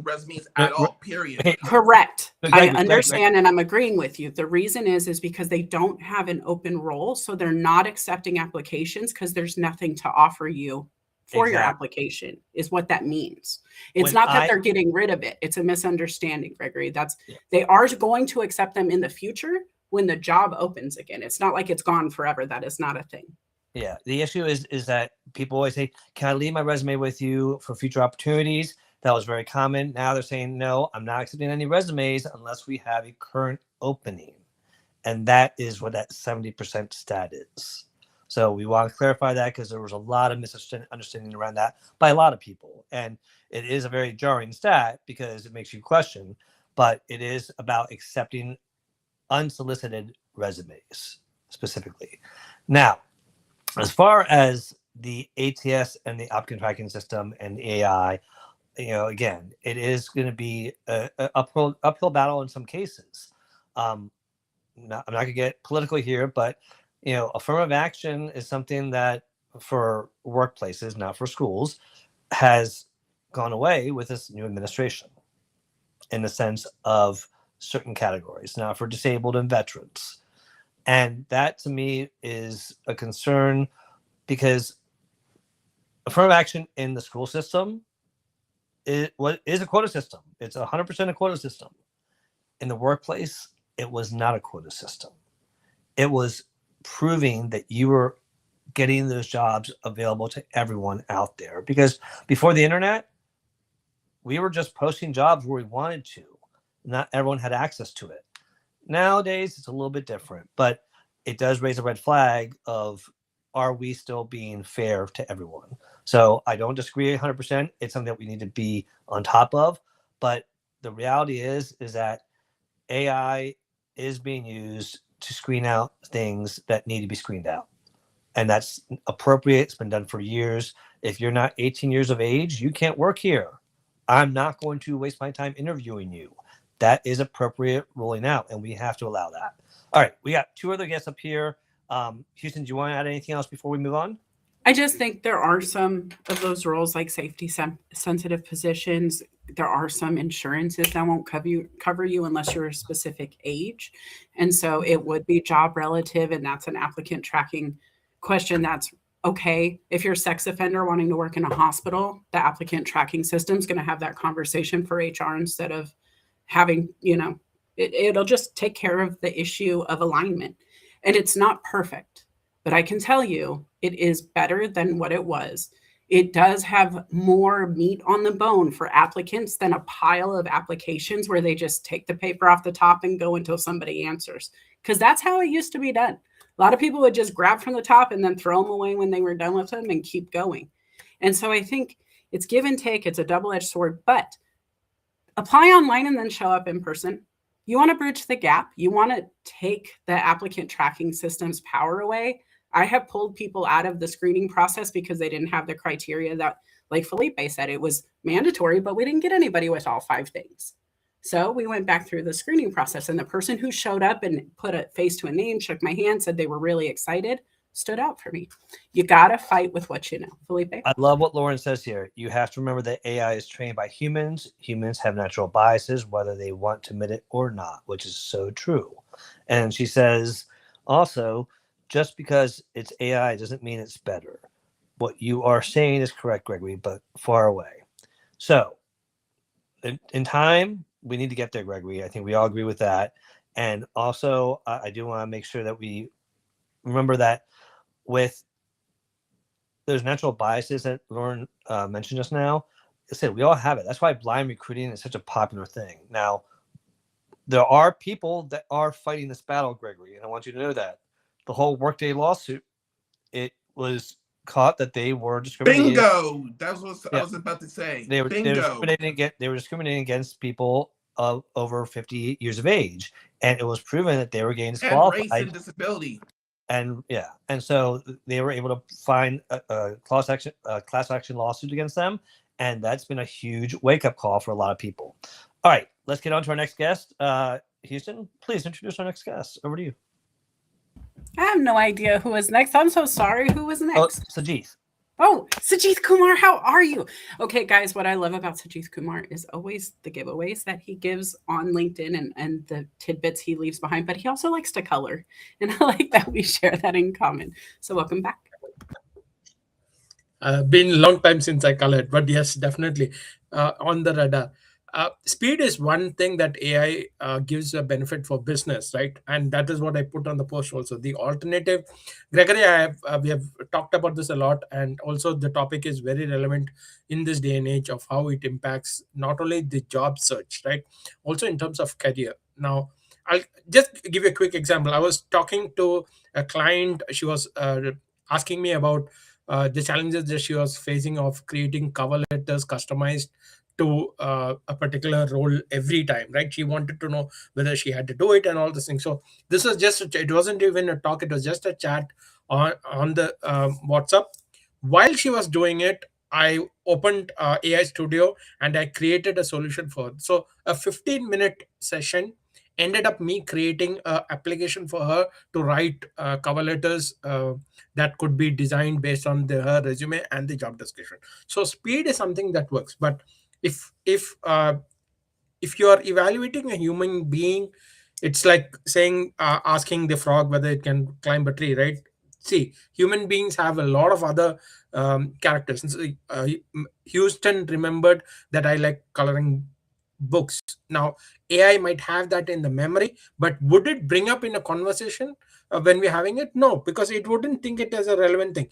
resumes at all, period. Correct. I understand, and I'm agreeing with you. The reason is because they don't have an open role, so they're not accepting applications because there's nothing to offer you for your application, is what that means. It's not that they're getting rid of it. It's a misunderstanding, Gregory. They are going to accept them in the future when the job opens again. It's not like it's gone forever. That is not a thing. Yeah. The issue is that people always say, can I leave my resume with you for future opportunities? That was very common. Now they're saying, no, I'm not accepting any resumes unless we have a current opening. And that is what that 70% stat is. So we want to clarify that because there was a lot of misunderstanding around that by a lot of people. And it is a very jarring stat because it makes you question, but it is about accepting unsolicited resumes specifically. Now, as far as the ATS and the applicant tracking system and AI, again, it is going to be an uphill battle in some cases. I'm not going to get political here, but affirmative action is something that for workplaces, not for schools, has gone away with this new administration in the sense of certain categories, now for disabled and veterans. And that to me is a concern because affirmative action in the school system is a quota system. It's 100% a quota system. In the workplace, it was not a quota system. It was proving that you were getting those jobs available to everyone out there. Because before the internet, we were just posting jobs where we wanted to. Not everyone had access to it. Nowadays, it's a little bit different, but it does raise a red flag of, are we still being fair to everyone? So I don't disagree 100%. It's something that we need to be on top of. But the reality is that AI is being used to screen out things that need to be screened out. And that's appropriate. It's been done for years. If you're not 18 years of age, you can't work here. I'm not going to waste my time interviewing you. That is appropriate rolling out, and we have to allow that. All right, we got two other guests up here. Houston, do you want to add anything else before we move on? I just think there are some of those roles, like safety sensitive positions. There are some insurances that won't cover you unless you're a specific age. And so it would be job relative, and that's an applicant tracking question. That's okay. If you're a sex offender wanting to work in a hospital, the applicant tracking system is going to have that conversation for HR instead of having, it'll just take care of the issue of alignment. And it's not perfect, but I can tell you it is better than what it was. It does have more meat on the bone for applicants than a pile of applications where they just take the paper off the top and go until somebody answers. Because that's how it used to be done. A lot of people would just grab from the top and then throw them away when they were done with them and keep going. And so I think it's give and take. It's a double-edged sword, but apply online and then show up in person. You want to bridge the gap. You want to take the applicant tracking system's power away. I have pulled people out of the screening process because they didn't have the criteria that, like Felipe said, it was mandatory, but we didn't get anybody with all 5 things. So we went back through the screening process, and the person who showed up and put a face to a name, shook my hand, said they were really excited, stood out for me. You got to fight with what you know. Felipe? I love what Lauren says here. You have to remember that AI is trained by humans. Humans have natural biases, whether they want to admit it or not, which is so true. And she says, also, just because it's AI doesn't mean it's better. What you are saying is correct, Gregory, but far away. So in time, we need to get there, Gregory. I think we all agree with that. And also, I do want to make sure that we remember that with those natural biases that Lauren mentioned just now, I said we all have it. That's why blind recruiting is such a popular thing. Now, there are people that are fighting this battle, Gregory, and I want you to know that. The whole Workday lawsuit, it was caught that they were discriminating. Bingo! That's what I was about to say. They were discriminating against people of over 50 years of age, and it was proven that they were getting disqualified. And race and disability. And so they were able to find a class action lawsuit against them, and that's been a huge wake up call for a lot of people. All right, let's get on to our next guest. Houston, please introduce our next guest. Over to you. I have no idea who is next. I'm so sorry. Who is next? Oh, Sajith. Oh, Sajith Kumar, how are you? Okay, guys, what I love about Sajith Kumar is always the giveaways that he gives on LinkedIn and the tidbits he leaves behind, but he also likes to color. And I like that we share that in common. So welcome back. Been a long time since I colored, but yes, definitely on the radar. Speed is one thing that AI gives a benefit for business, right? And that is what I put on the post also. The alternative, Gregory, we have talked about this a lot, and also the topic is very relevant in this day and age of how it impacts not only the job search, right? Also in terms of career. Now, I'll just give you a quick example. I was talking to a client. She was asking me about the challenges that she was facing of creating cover letters customized to a particular role every time, right? She wanted to know whether she had to do it and all these things. So this was just it wasn't even a talk, it was just a chat on the WhatsApp. While she was doing it, I opened AI Studio and I created a solution for her. So a 15-minute session ended up me creating an application for her to write cover letters that could be designed based on her resume and the job description. So speed is something that works. But if you are evaluating a human being, it's like saying asking the frog whether it can climb a tree, right? See, human beings have a lot of other characters. And so, Houston remembered that I like coloring books. Now AI might have that in the memory, but would it bring up in a conversation when we're having it? No, because it wouldn't think it as a relevant thing.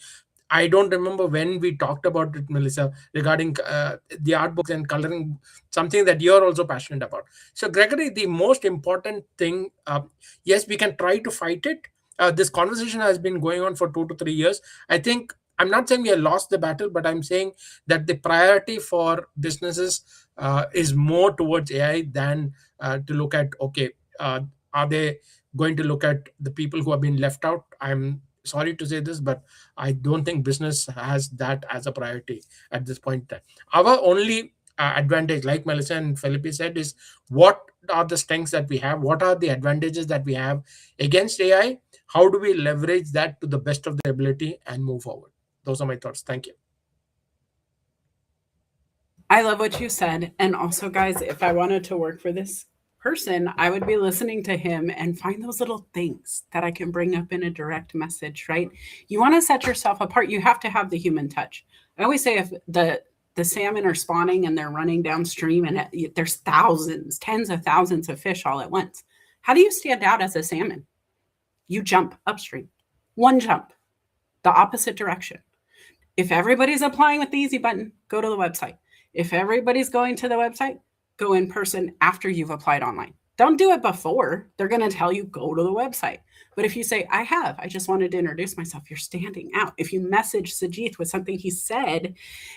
I don't remember when we talked about it, Melissa, regarding the art books and coloring, something that you're also passionate about. So, Gregory, the most important thing, yes, we can try to fight it. This conversation has been going on for 2 to 3 years. I think I'm not saying we have lost the battle, but I'm saying that the priority for businesses is more towards AI than to look at, okay, are they going to look at the people who have been left out? I'm sorry to say this, but I don't think business has that as a priority at this point in time. Our only advantage, like Melissa and Felipe said, is what are the strengths that we have? What are the advantages that we have against AI? How do we leverage that to the best of the ability and move forward? Those are my thoughts. Thank you. I love what you said. And also, guys, if I wanted to work for this person, I would be listening to him and find those little things that I can bring up in a direct message, right? You want to set yourself apart. You have to have the human touch. I always say if the salmon are spawning and they're running downstream and there's thousands, tens of thousands of fish all at once, how do you stand out as a salmon? You jump upstream, one jump, the opposite direction. If everybody's applying with the easy button, go to the website. If everybody's going to the website, go in person after you've applied online. Don't do it before. They're going to tell you, go to the website. But if you say, I just wanted to introduce myself, you're standing out. If you message Sajith with something he said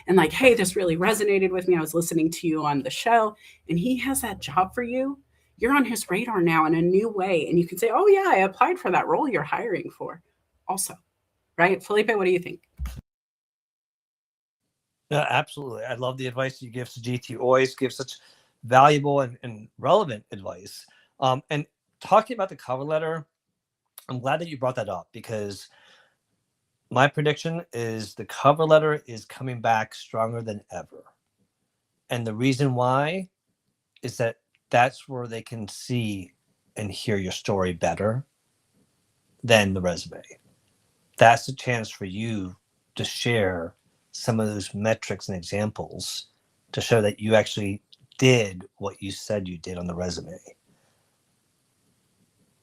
and like, hey, this really resonated with me. I was listening to you on the show and he has that job for you. You're on his radar now in a new way. And you can say, oh yeah, I applied for that role you're hiring for also, right? Felipe, what do you think? Yeah, absolutely. I love the advice you give, Sajith. You always give such valuable and relevant advice. And talking about the cover letter, I'm glad that you brought that up because my prediction is the cover letter is coming back stronger than ever. And the reason why is that that's where they can see and hear your story better than the resume. That's a chance for you to share some of those metrics and examples to show that you actually did what you said you did on the resume.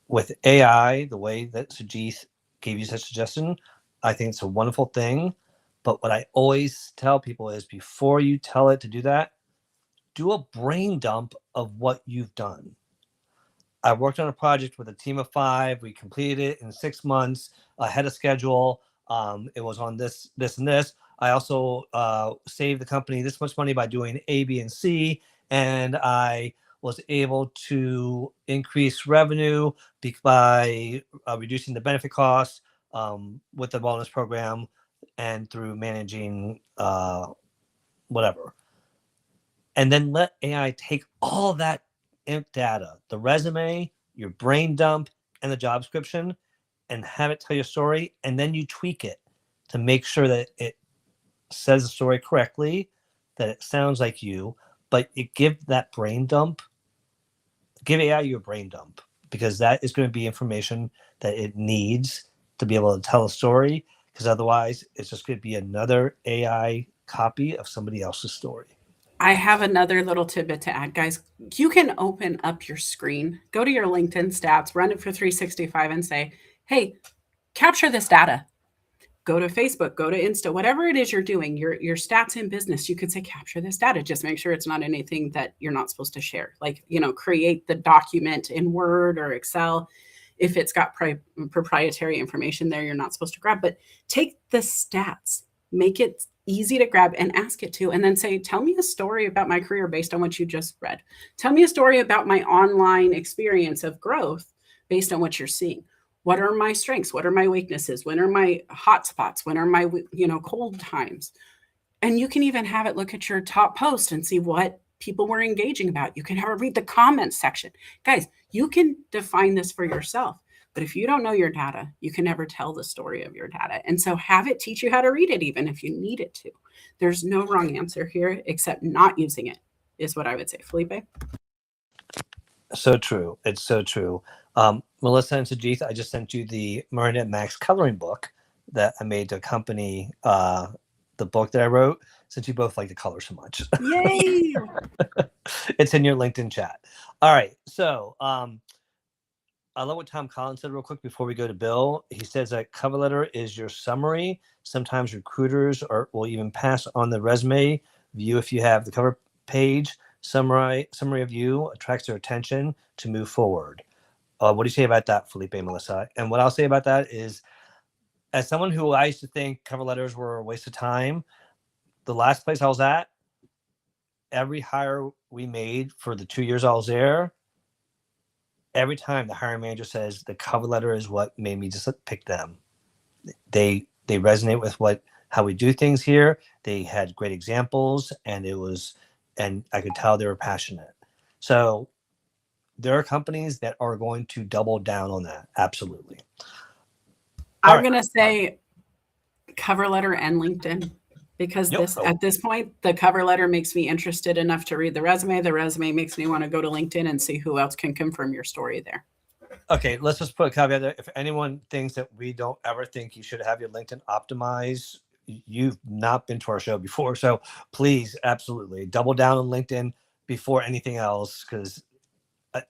With AI, the way that Sajith gave you such a suggestion, I think it's a wonderful thing. But what I always tell people is before you tell it to do that, do a brain dump of what you've done. I worked on a project with a team of 5. We completed it in 6 months ahead of schedule. It was on this, and this. I also saved the company this much money by doing A, B, and C. And I was able to increase revenue by reducing the benefit costs with the wellness program and through managing whatever. And then let AI take all that data, the resume, your brain dump, and the job description, and have it tell your story. And then you tweak it to make sure that it says the story correctly, that it sounds like you, but it give that brain dump, give AI your brain dump, because that is going to be information that it needs to be able to tell a story, because otherwise it's just going to be another AI copy of somebody else's story. I have another little tidbit to add, guys. You can open up your screen, go to your LinkedIn stats, run it for 365 and say, hey, capture this data. go to Facebook, go to Insta, whatever it is you're doing, your stats in business, you could say, capture this data. Just make sure it's not anything that you're not supposed to share. Like, create the document in Word or Excel. If it's got proprietary information there, you're not supposed to grab, but take the stats, make it easy to grab and ask it to, and then say, tell me a story about my career based on what you just read. Tell me a story about my online experience of growth based on what you're seeing. What are my strengths? What are my weaknesses? When are my hot spots? When are my, cold times? And you can even have it look at your top post and see what people were engaging about. You can have it read the comments section. Guys, you can define this for yourself. But if you don't know your data, you can never tell the story of your data. And so have it teach you how to read it, even if you need it to. There's no wrong answer here except not using it, is what I would say. Felipe? So true. It's so true. Melissa and Sajith, I just sent you the Marinette Max coloring book that I made to accompany the book that I wrote, since you both like the color so much. Yay! It's in your LinkedIn chat. All right. So I love what Tom Collins said real quick before we go to Bill. He says that cover letter is your summary. Sometimes recruiters will even pass on the resume view if you have the cover page. Summary of you attracts their attention to move forward. What do you say about that, Felipe and Melissa? And what I'll say about that is, as someone who I used to think cover letters were a waste of time, the last place I was at, every hire we made for the 2 years I was there, every time the hiring manager says the cover letter is what made me just pick them. They resonate with how we do things here. They had great examples, and I could tell they were passionate. So there are companies that are going to double down on that. Absolutely. I'm going to say cover letter and LinkedIn, because at this point, the cover letter makes me interested enough to read the resume. The resume makes me want to go to LinkedIn and see who else can confirm your story there. Okay, let's just put a caveat there. If anyone thinks that we don't ever think you should have your LinkedIn optimized, you've not been to our show before. So please, absolutely double down on LinkedIn before anything else, because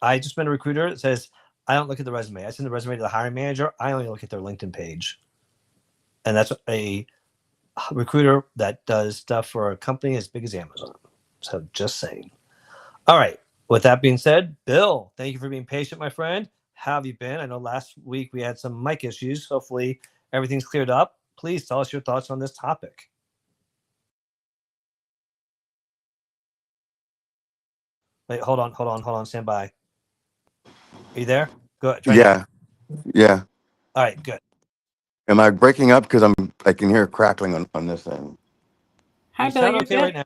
I just been a recruiter that says, I don't look at the resume. I send the resume to the hiring manager. I only look at their LinkedIn page. And that's a recruiter that does stuff for a company as big as Amazon. So just saying. All right. With that being said, Bill, thank you for being patient, my friend. How have you been? I know last week we had some mic issues. Hopefully everything's cleared up. Please tell us your thoughts on this topic. Wait, hold on. Stand by. Are you there? Good. Yeah. All right, good. Am I breaking up? Because I can hear crackling on this end. Hi, You Bill. sound You're okay good. right now.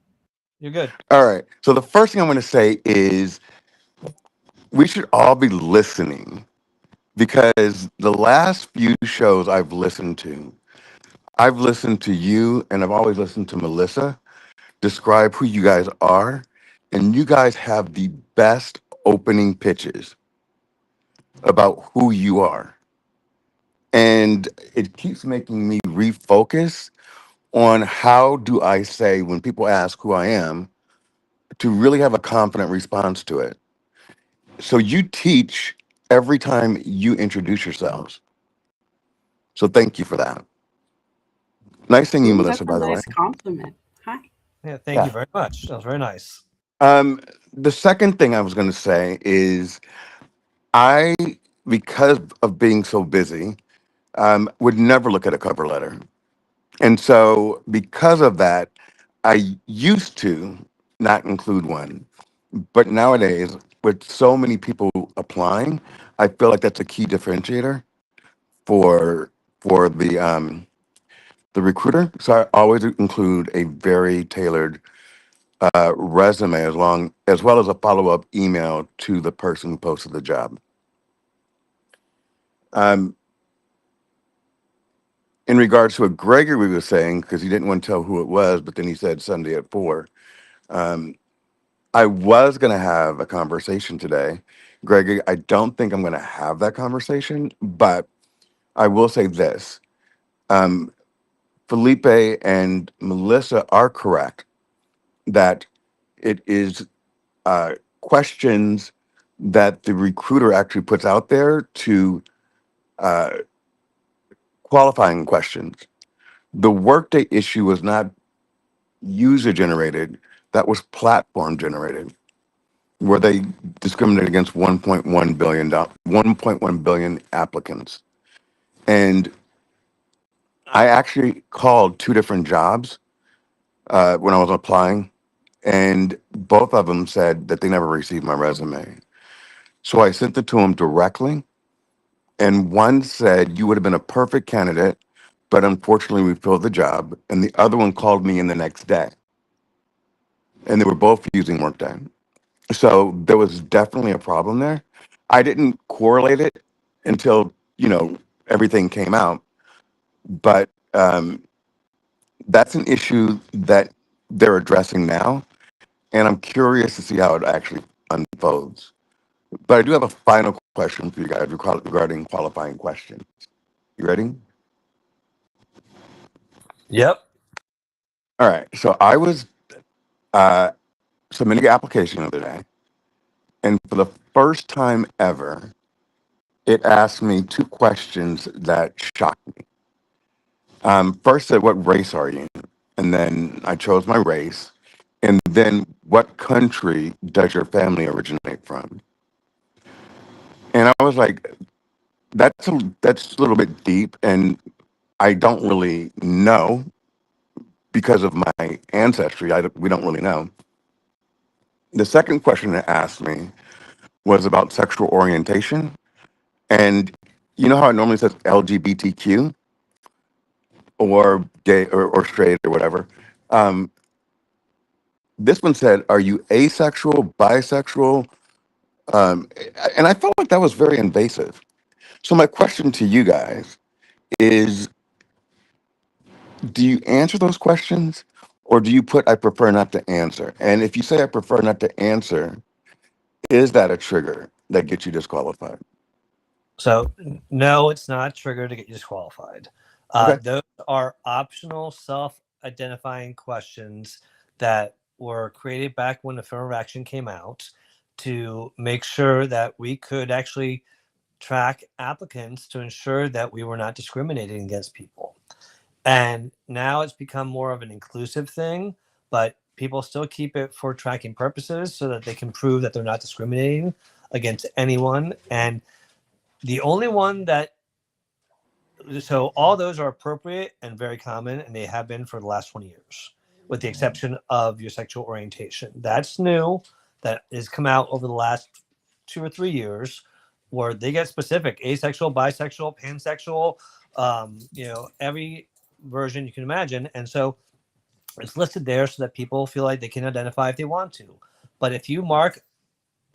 You're good. All right. So the first thing I'm going to say is we should all be listening, because the last few shows I've listened to you, and I've always listened to Melissa describe who you guys are, and you guys have the best opening pitches about who you are. And it keeps making me refocus on how do I say, when people ask who I am, to really have a confident response to it. So you teach every time you introduce yourselves. So thank you for that. Nice seeing you, Ooh, Melissa, that's a by the way. nice compliment. Hi. Yeah, thank you very much. That was very nice. The second thing I was going to say is I, because of being so busy, would never look at a cover letter. And so because of that, I used to not include one. But nowadays, with so many people applying, I feel like that's a key differentiator for the recruiter. So I always include a very tailored resume, as well as a follow up email to the person who posted the job. In regards to what Gregory was saying, because he didn't want to tell who it was, but then he said Sunday at 4. I was going to have a conversation today. Gregory, I don't think I'm going to have that conversation, but I will say this. Felipe and Melissa are correct that it is questions that the recruiter actually puts out there to qualifying questions. The Workday issue was not user generated, that was platform generated, where they discriminated against 1.1 billion applicants. And I actually called two different jobs when I was applying, and both of them said that they never received my resume. So I sent it to them directly, and one said, "You would have been a perfect candidate, but unfortunately we filled the job." And the other one called me in the next day, and they were both using Workday. So there was definitely a problem there. I didn't correlate it until, everything came out, but that's an issue that they're addressing now, and I'm curious to see how it actually unfolds. But I do have a final question for you guys regarding qualifying questions. You ready? Yep. All right. So I was uh, submitting an application the other day, and for the first time ever, it asked me two questions that shocked me. First, said, "What race are you?" And then I chose my race. And then, "What country does your family originate from?" And I was like, that's a little bit deep, and I don't really know because of my ancestry. We don't really know. The second question it asked me was about sexual orientation, and you know how it normally says LGBTQ or gay or straight or whatever. Um, this one said, "Are you asexual, bisexual?" And I felt like that was very invasive. So my question to you guys is, do you answer those questions, or do you put "I prefer not to answer"? And if you say "I prefer not to answer," is that a trigger that gets you disqualified? So no, it's not a trigger to get you disqualified. Okay. Those are optional self-identifying questions that were created back when affirmative action came out to make sure that we could actually track applicants to ensure that we were not discriminating against people. And now it's become more of an inclusive thing, but people still keep it for tracking purposes so that they can prove that they're not discriminating against anyone. And the only one that, so all those are appropriate and very common, and they have been for the last 20 years, with the exception of your sexual orientation. That's new. That has come out over the last 2 or 3 years, where they get specific: asexual, bisexual, pansexual, every version you can imagine. And so it's listed there so that people feel like they can identify if they want to. But if you mark,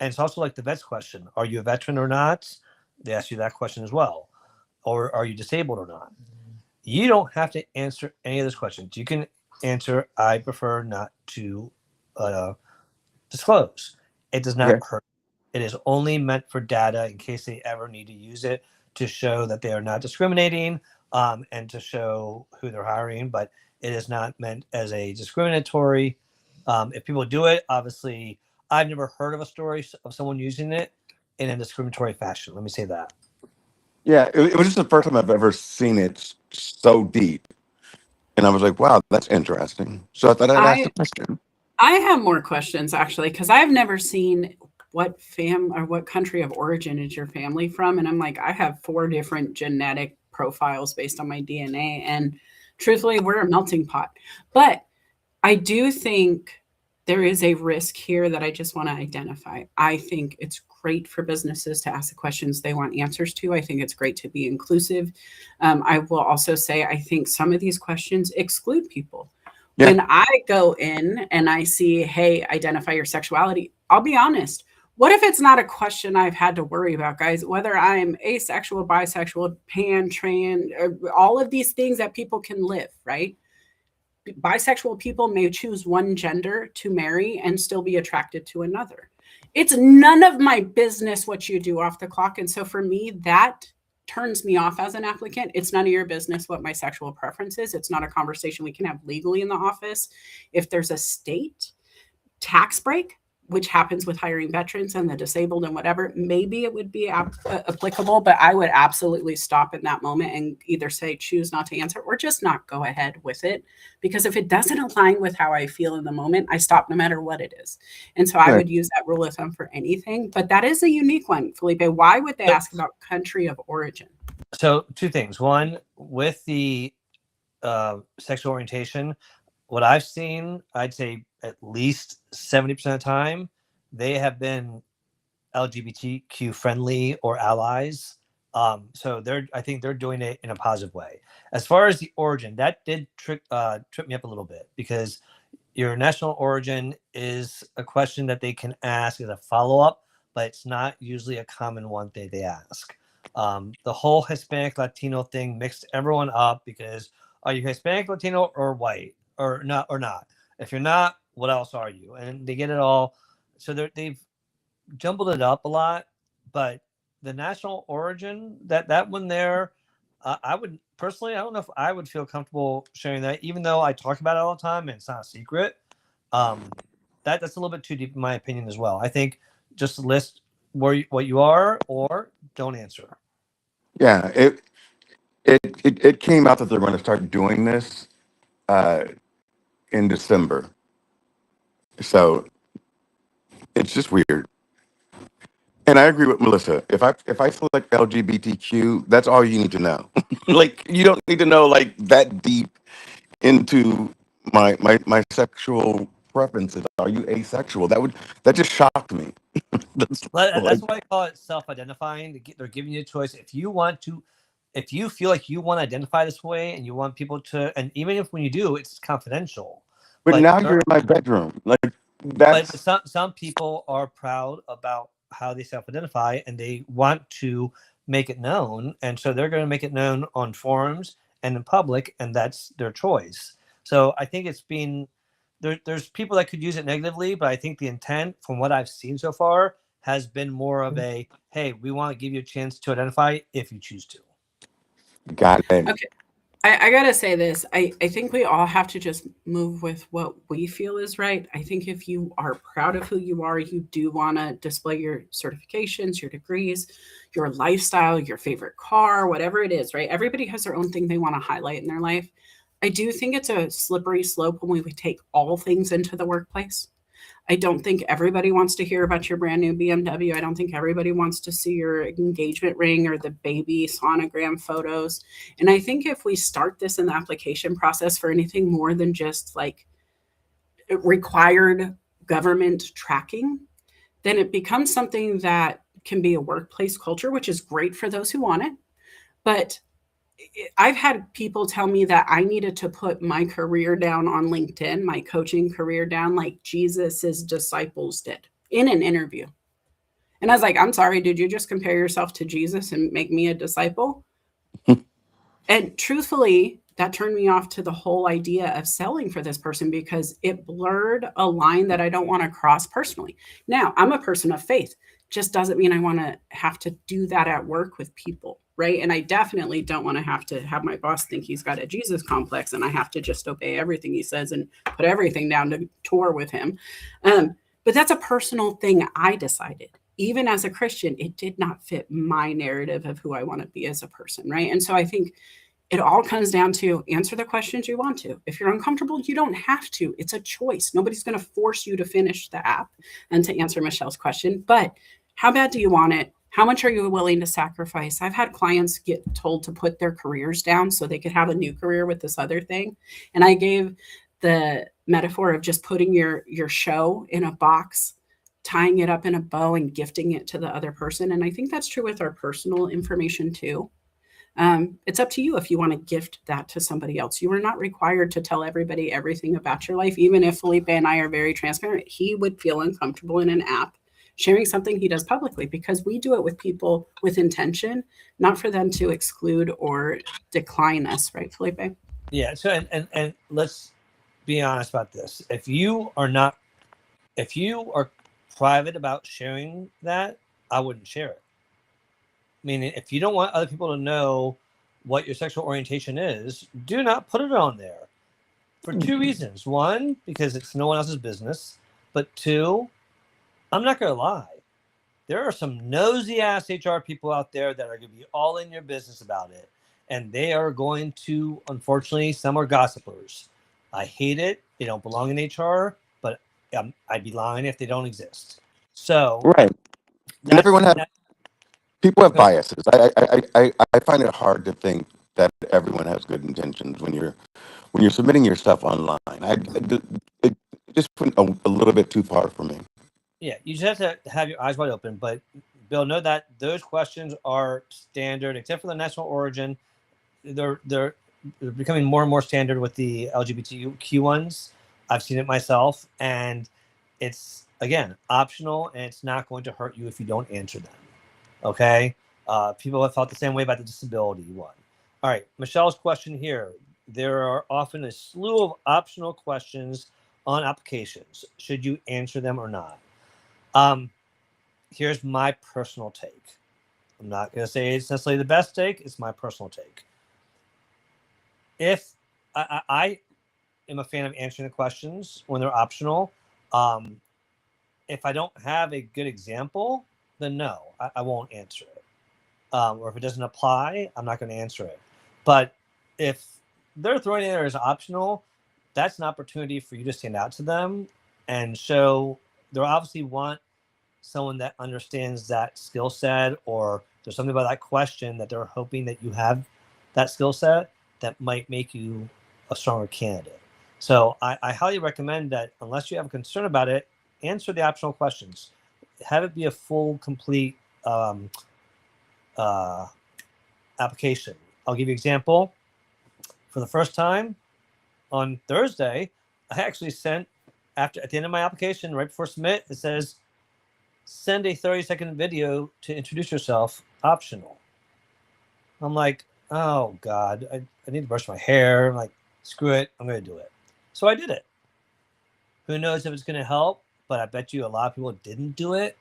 and it's also like the vet's question: are you a veteran or not? They ask you that question as well. Or are you disabled or not? You don't have to answer any of those questions. You can answer, "I prefer not to disclose." It does not Okay. hurt. It is only meant for data in case they ever need to use it to show that they are not discriminating, and to show who they're hiring. But it is not meant as a discriminatory. If people do it, obviously, I've never heard of a story of someone using it in a discriminatory fashion. Let me say that. Yeah, it was just the first time I've ever seen it so deep. And I was like, wow, that's interesting. So I thought I'd ask the I question. I have more questions actually because I've never seen what country of origin is your family from, and I'm like, I have 4 different genetic profiles based on my DNA, and truthfully, we're a melting pot. But I do think there is a risk here that I just want to identify. I think it's great for businesses to ask the questions they want answers to. I think it's great to be inclusive. I will also say I think some of these questions exclude people. Yeah. When I go in and I see, hey, identify your sexuality, I'll be honest. What if it's not a question I've had to worry about, guys? Whether I'm asexual, bisexual, pan, trans, all of these things that people can live, right? Bisexual people may choose one gender to marry and still be attracted to another. It's none of my business what you do off the clock. And so for me, that turns me off as an applicant. It's none of your business what my sexual preference is. It's not a conversation we can have legally in the office. If there's a state tax break, which happens with hiring veterans and the disabled and whatever, maybe it would be applicable, but I would absolutely stop in that moment and either say, choose not to answer or just not go ahead with it. Because if it doesn't align with how I feel in the moment, I stop no matter what it is. And so I would use that rule of thumb for anything, but that is a unique one, Felipe. Why would they ask about country of origin? So two things. One, with the sexual orientation, what I've seen, I'd say at least 70% of the time, they have been LGBTQ friendly or allies. So I think they're doing it in a positive way. As far as the origin, that did trip me up a little bit, because your national origin is a question that they can ask as a follow-up, but it's not usually a common one they ask. The whole Hispanic Latino thing mixed everyone up, because are you Hispanic, Latino, or white, or not? If you're not, what else are you? And they get it all. So they've jumbled it up a lot. But the national origin, that one there, I would personally, I don't know if I would feel comfortable sharing that, even though I talk about it all the time and it's not a secret. That's a little bit too deep in my opinion as well. I think just list what you are, or don't answer. Yeah, it came out that they're going to start doing this in December. So it's just weird. And I agree with Melissa. If I select LGBTQ, that's all you need to know. Like, you don't need to know like that deep into my sexual preferences. Are you asexual? That just shocked me. That's That's like, why I call it self-identifying. They're giving you a choice. If you feel like you want to identify this way and you want people to, and even if when you do, it's confidential. but But now you're in my bedroom. Like, but that's some people are proud about how they self-identify and they want to make it known, and so they're going to make it known on forums and in public, and that's their choice. So I think it's been there's people that could use it negatively, but I think the intent, from what I've seen so far, has been more of a, hey, we want to give you a chance to identify if you choose to. got it. Okay. I gotta say this. I think we all have to just move with what we feel is right. I think if you are proud of who you are, you do want to display your certifications, your degrees, your lifestyle, your favorite car, whatever it is, right? Everybody has their own thing they want to highlight in their life. I do think it's a slippery slope when we take all things into the workplace. I don't think everybody wants to hear about your brand new BMW. I don't think everybody wants to see your engagement ring or the baby sonogram photos. And I think if we start this in the application process for anything more than just like required government tracking, then it becomes something that can be a workplace culture, which is great for those who want it. But I've had people tell me that I needed to put my career down on LinkedIn, my coaching career down, like Jesus's disciples did in an interview. And I was like, I'm sorry, did you just compare yourself to Jesus and make me a disciple? And truthfully, that turned me off to the whole idea of selling for this person, because it blurred a line that I don't want to cross personally. Now, I'm a person of faith. Just doesn't mean I want to have to do that at work with people, right? And I definitely don't want to have my boss think he's got a Jesus complex and I have to just obey everything he says and put everything down to tour with him. But that's a personal thing I decided. Even as a Christian, it did not fit my narrative of who I want to be as a person, right? And so I think it all comes down to answer the questions you want to. If you're uncomfortable, you don't have to. It's a choice. Nobody's going to force you to finish the app and to answer Michelle's question. But how bad do you want it? How much are you willing to sacrifice? I've had clients get told to put their careers down so they could have a new career with this other thing. And I gave the metaphor of just putting your show in a box, tying it up in a bow and gifting it to the other person. And I think that's true with our personal information too. It's up to you if you want to gift that to somebody else. You are not required to tell everybody everything about your life. Even if Felipe and I are very transparent, he would feel uncomfortable in an app sharing something he does publicly, because we do it with people with intention, not for them to exclude or decline us, right, Felipe? Yeah. So and let's be honest about this. If you are private about sharing that, I wouldn't share it. Meaning, if you don't want other people to know what your sexual orientation is, do not put it on there. For two reasons. One, because it's no one else's business. But two, I'm not going to lie. There are some nosy ass HR people out there that are going to be all in your business about it. And they are going to, unfortunately, some are gossipers. I hate it. They don't belong in HR, but I'd be lying if they don't exist. So Right. And everyone has people have Go ahead. biases. I find it hard to think that everyone has good intentions when you're submitting your stuff online. It just went a little bit too far for me. Yeah, you just have to have your eyes wide open. But Bill, know that those questions are standard, except for the national origin. They're becoming more and more standard with the LGBTQ ones. I've seen it myself, and it's again optional, and it's not going to hurt you if you don't answer them. Okay, people have felt the same way about the disability one. All right, Michelle's question here. There are often a slew of optional questions on applications. Should you answer them or not? Here's my personal take. I'm not going to say it's necessarily the best take. It's my personal take. If I am a fan of answering the questions when they're optional. If I don't have a good example, then no, I won't answer it. Or if it doesn't apply, I'm not going to answer it. But if they're throwing it there as optional, that's an opportunity for you to stand out to them and show they obviously want someone that understands that skill set, or there's something about that question that they're hoping that you have that skill set that might make you a stronger candidate. So I highly recommend that unless you have a concern about it, answer the optional questions. Have it be a full, complete application. I'll give you an example. For the first time on Thursday, I actually sent at the end of my application, right before submit, it says, send a 30-second video to introduce yourself, optional. I'm like, oh God, I need to brush my hair. I'm like, screw it, I'm going to do it. So I did it. Who knows if it's going to help, but I bet you a lot of people didn't do it.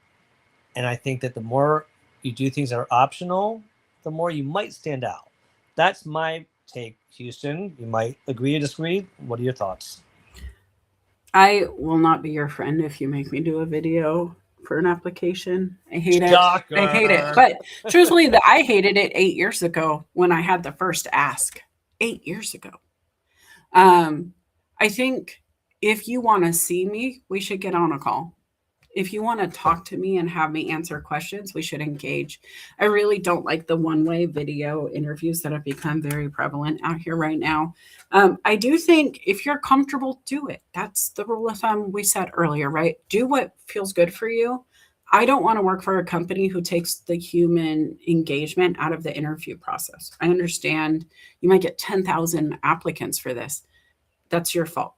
And I think that the more you do things that are optional, the more you might stand out. That's my take, Houston. You might agree or disagree. What are your thoughts? I will not be your friend if you make me do a video for an application. I hate Shocker. it. I hate it. But truthfully, I hated it 8 years ago when I had the first ask. 8 years ago. I think if you want to see me, we should get on a call. If you want to talk to me and have me answer questions, we should engage. I really don't like the one-way video interviews that have become very prevalent out here right now. I do think if you're comfortable, do it. That's the rule of thumb we said earlier, right? Do what feels good for you. I don't want to work for a company who takes the human engagement out of the interview process. I understand you might get 10,000 applicants for this. That's your fault.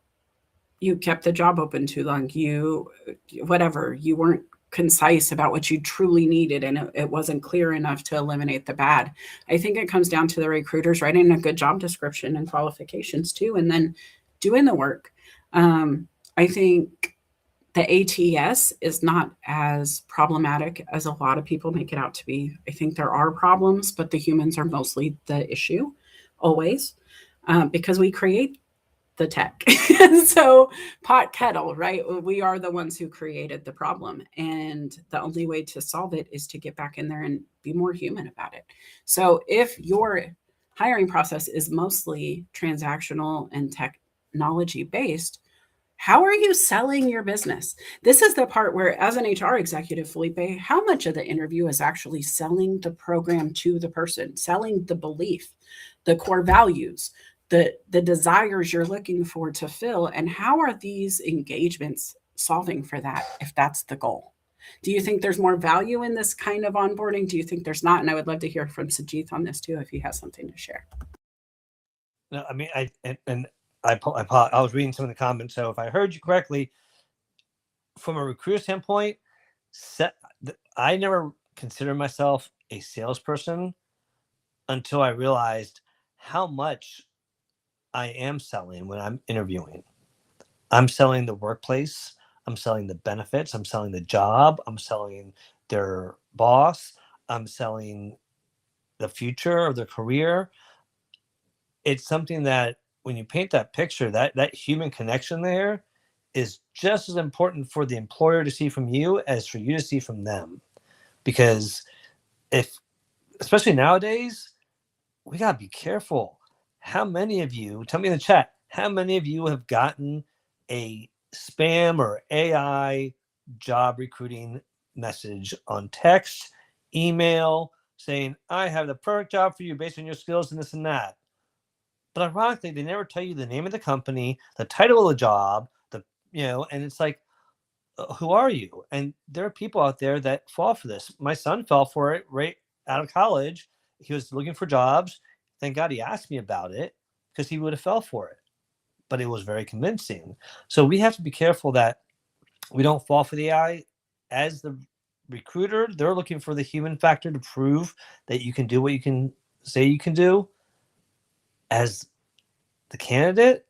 You kept the job open too long. You weren't concise about what you truly needed, and it wasn't clear enough to eliminate the bad. I think it comes down to the recruiters writing a good job description and qualifications too, and then doing the work. I think the ATS is not as problematic as a lot of people make it out to be. I think there are problems, but the humans are mostly the issue, always, because we create the tech. So pot kettle, right? We are the ones who created the problem. And the only way to solve it is to get back in there and be more human about it. So if your hiring process is mostly transactional and technology based, how are you selling your business? This is the part where, as an HR executive, Felipe, how much of the interview is actually selling the program to the person, selling the belief, the core values, the desires you're looking for to fill, and how are these engagements solving for that if that's the goal? Do you think there's more value in this kind of onboarding? Do you think there's not? And I would love to hear from Sajith on this too, if he has something to share. No, I mean, I was reading some of the comments, so if I heard you correctly, from a recruiter standpoint, I never considered myself a salesperson until I realized how much I am selling when I'm interviewing. I'm selling the workplace. I'm selling the benefits. I'm selling the job. I'm selling their boss. I'm selling the future of their career. It's something that when you paint that picture, that human connection there is just as important for the employer to see from you as for you to see from them. Because especially nowadays, we got to be careful. How many of you, tell me in the chat, how many of you have gotten a spam or AI job recruiting message on text, email, saying, I have the perfect job for you based on your skills and this and that. But ironically, they never tell you the name of the company, the title of the job, and it's like, who are you? And there are people out there that fall for this. My son fell for it right out of college. He was looking for jobs. Thank God he asked me about it, because he would have fell for it. But it was very convincing. So we have to be careful that we don't fall for the AI. As the recruiter, they're looking for the human factor to prove that you can do what you can say you can do. As the candidate,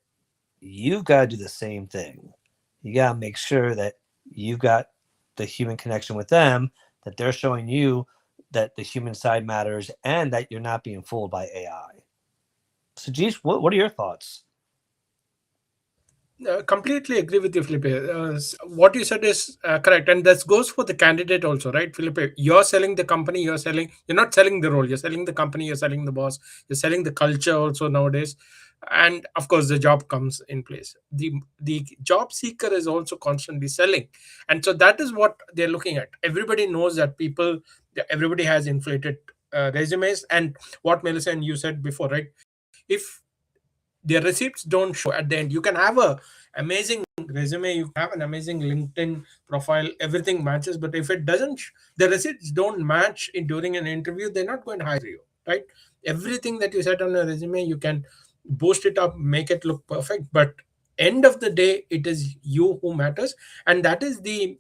you've got to do the same thing. You got to make sure that you've got the human connection with them, that they're showing you that the human side matters and that you're not being fooled by AI. So, Jeesh, what are your thoughts? Completely agree with you, Felipe. What you said is correct, and that goes for the candidate also, right, Felipe? You're selling the company, you're not selling the role, you're selling the company, you're selling the boss, you're selling the culture also nowadays, and of course the job comes in place. The job seeker is also constantly selling, and so that is what they're looking at. Everybody knows that everybody has inflated resumes, and what Melissa and you said before, right? If their receipts don't show at the end, you can have a amazing resume, you have an amazing LinkedIn profile, everything matches, but if it doesn't, the receipts don't match during an interview, they're not going to hire you, right? Everything that you said on a resume, you can boost it up, make it look perfect, but end of the day, it is you who matters, and that is the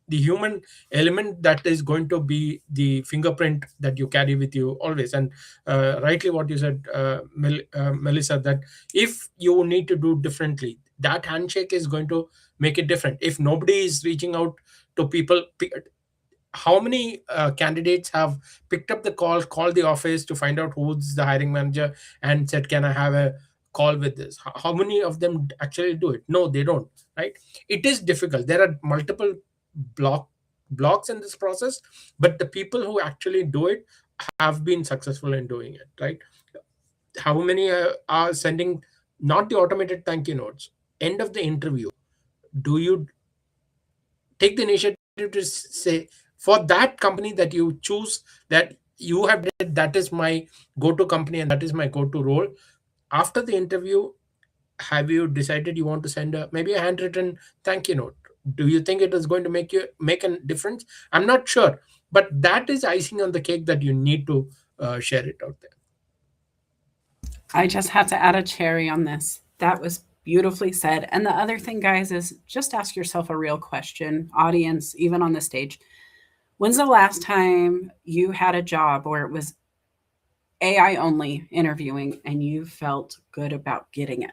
human element that is going to be the fingerprint that you carry with you always. And rightly what you said, Melissa, that if you need to do differently, that handshake is going to make it different. If nobody is reaching out to people, how many candidates have picked up the called the office to find out who's the hiring manager and said, can I have a call with this? How many of them actually do it? No, they don't, right? It is difficult. There are multiple blocks in this process, but the people who actually do it have been successful in doing it, right? How many are sending not the automated thank you notes end of the interview? Do you take the initiative to say, for that company that you choose, that you have did, that is my go-to company and that is my go-to role, after the interview, have you decided you want to send maybe a handwritten thank you note? Do you think it is going to make a difference? I'm not sure, but that is icing on the cake that you need to share it out there. I just have to add a cherry on this. That was beautifully said. And the other thing, guys, is just ask yourself a real question, audience, even on the stage. When's the last time you had a job where it was AI only interviewing and you felt good about getting it?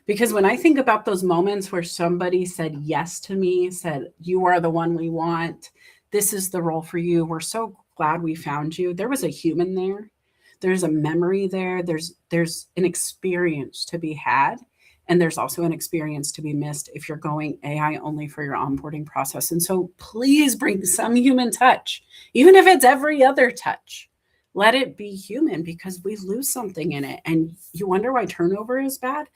Because when I think about those moments where somebody said yes to me, said, you are the one we want, this is the role for you, we're so glad we found you, there was a human there. There's a memory there. There's an experience to be had. And there's also an experience to be missed if you're going AI only for your onboarding process. And so please bring some human touch, even if it's every other touch. Let it be human, because we lose something in it. And you wonder why turnover is bad.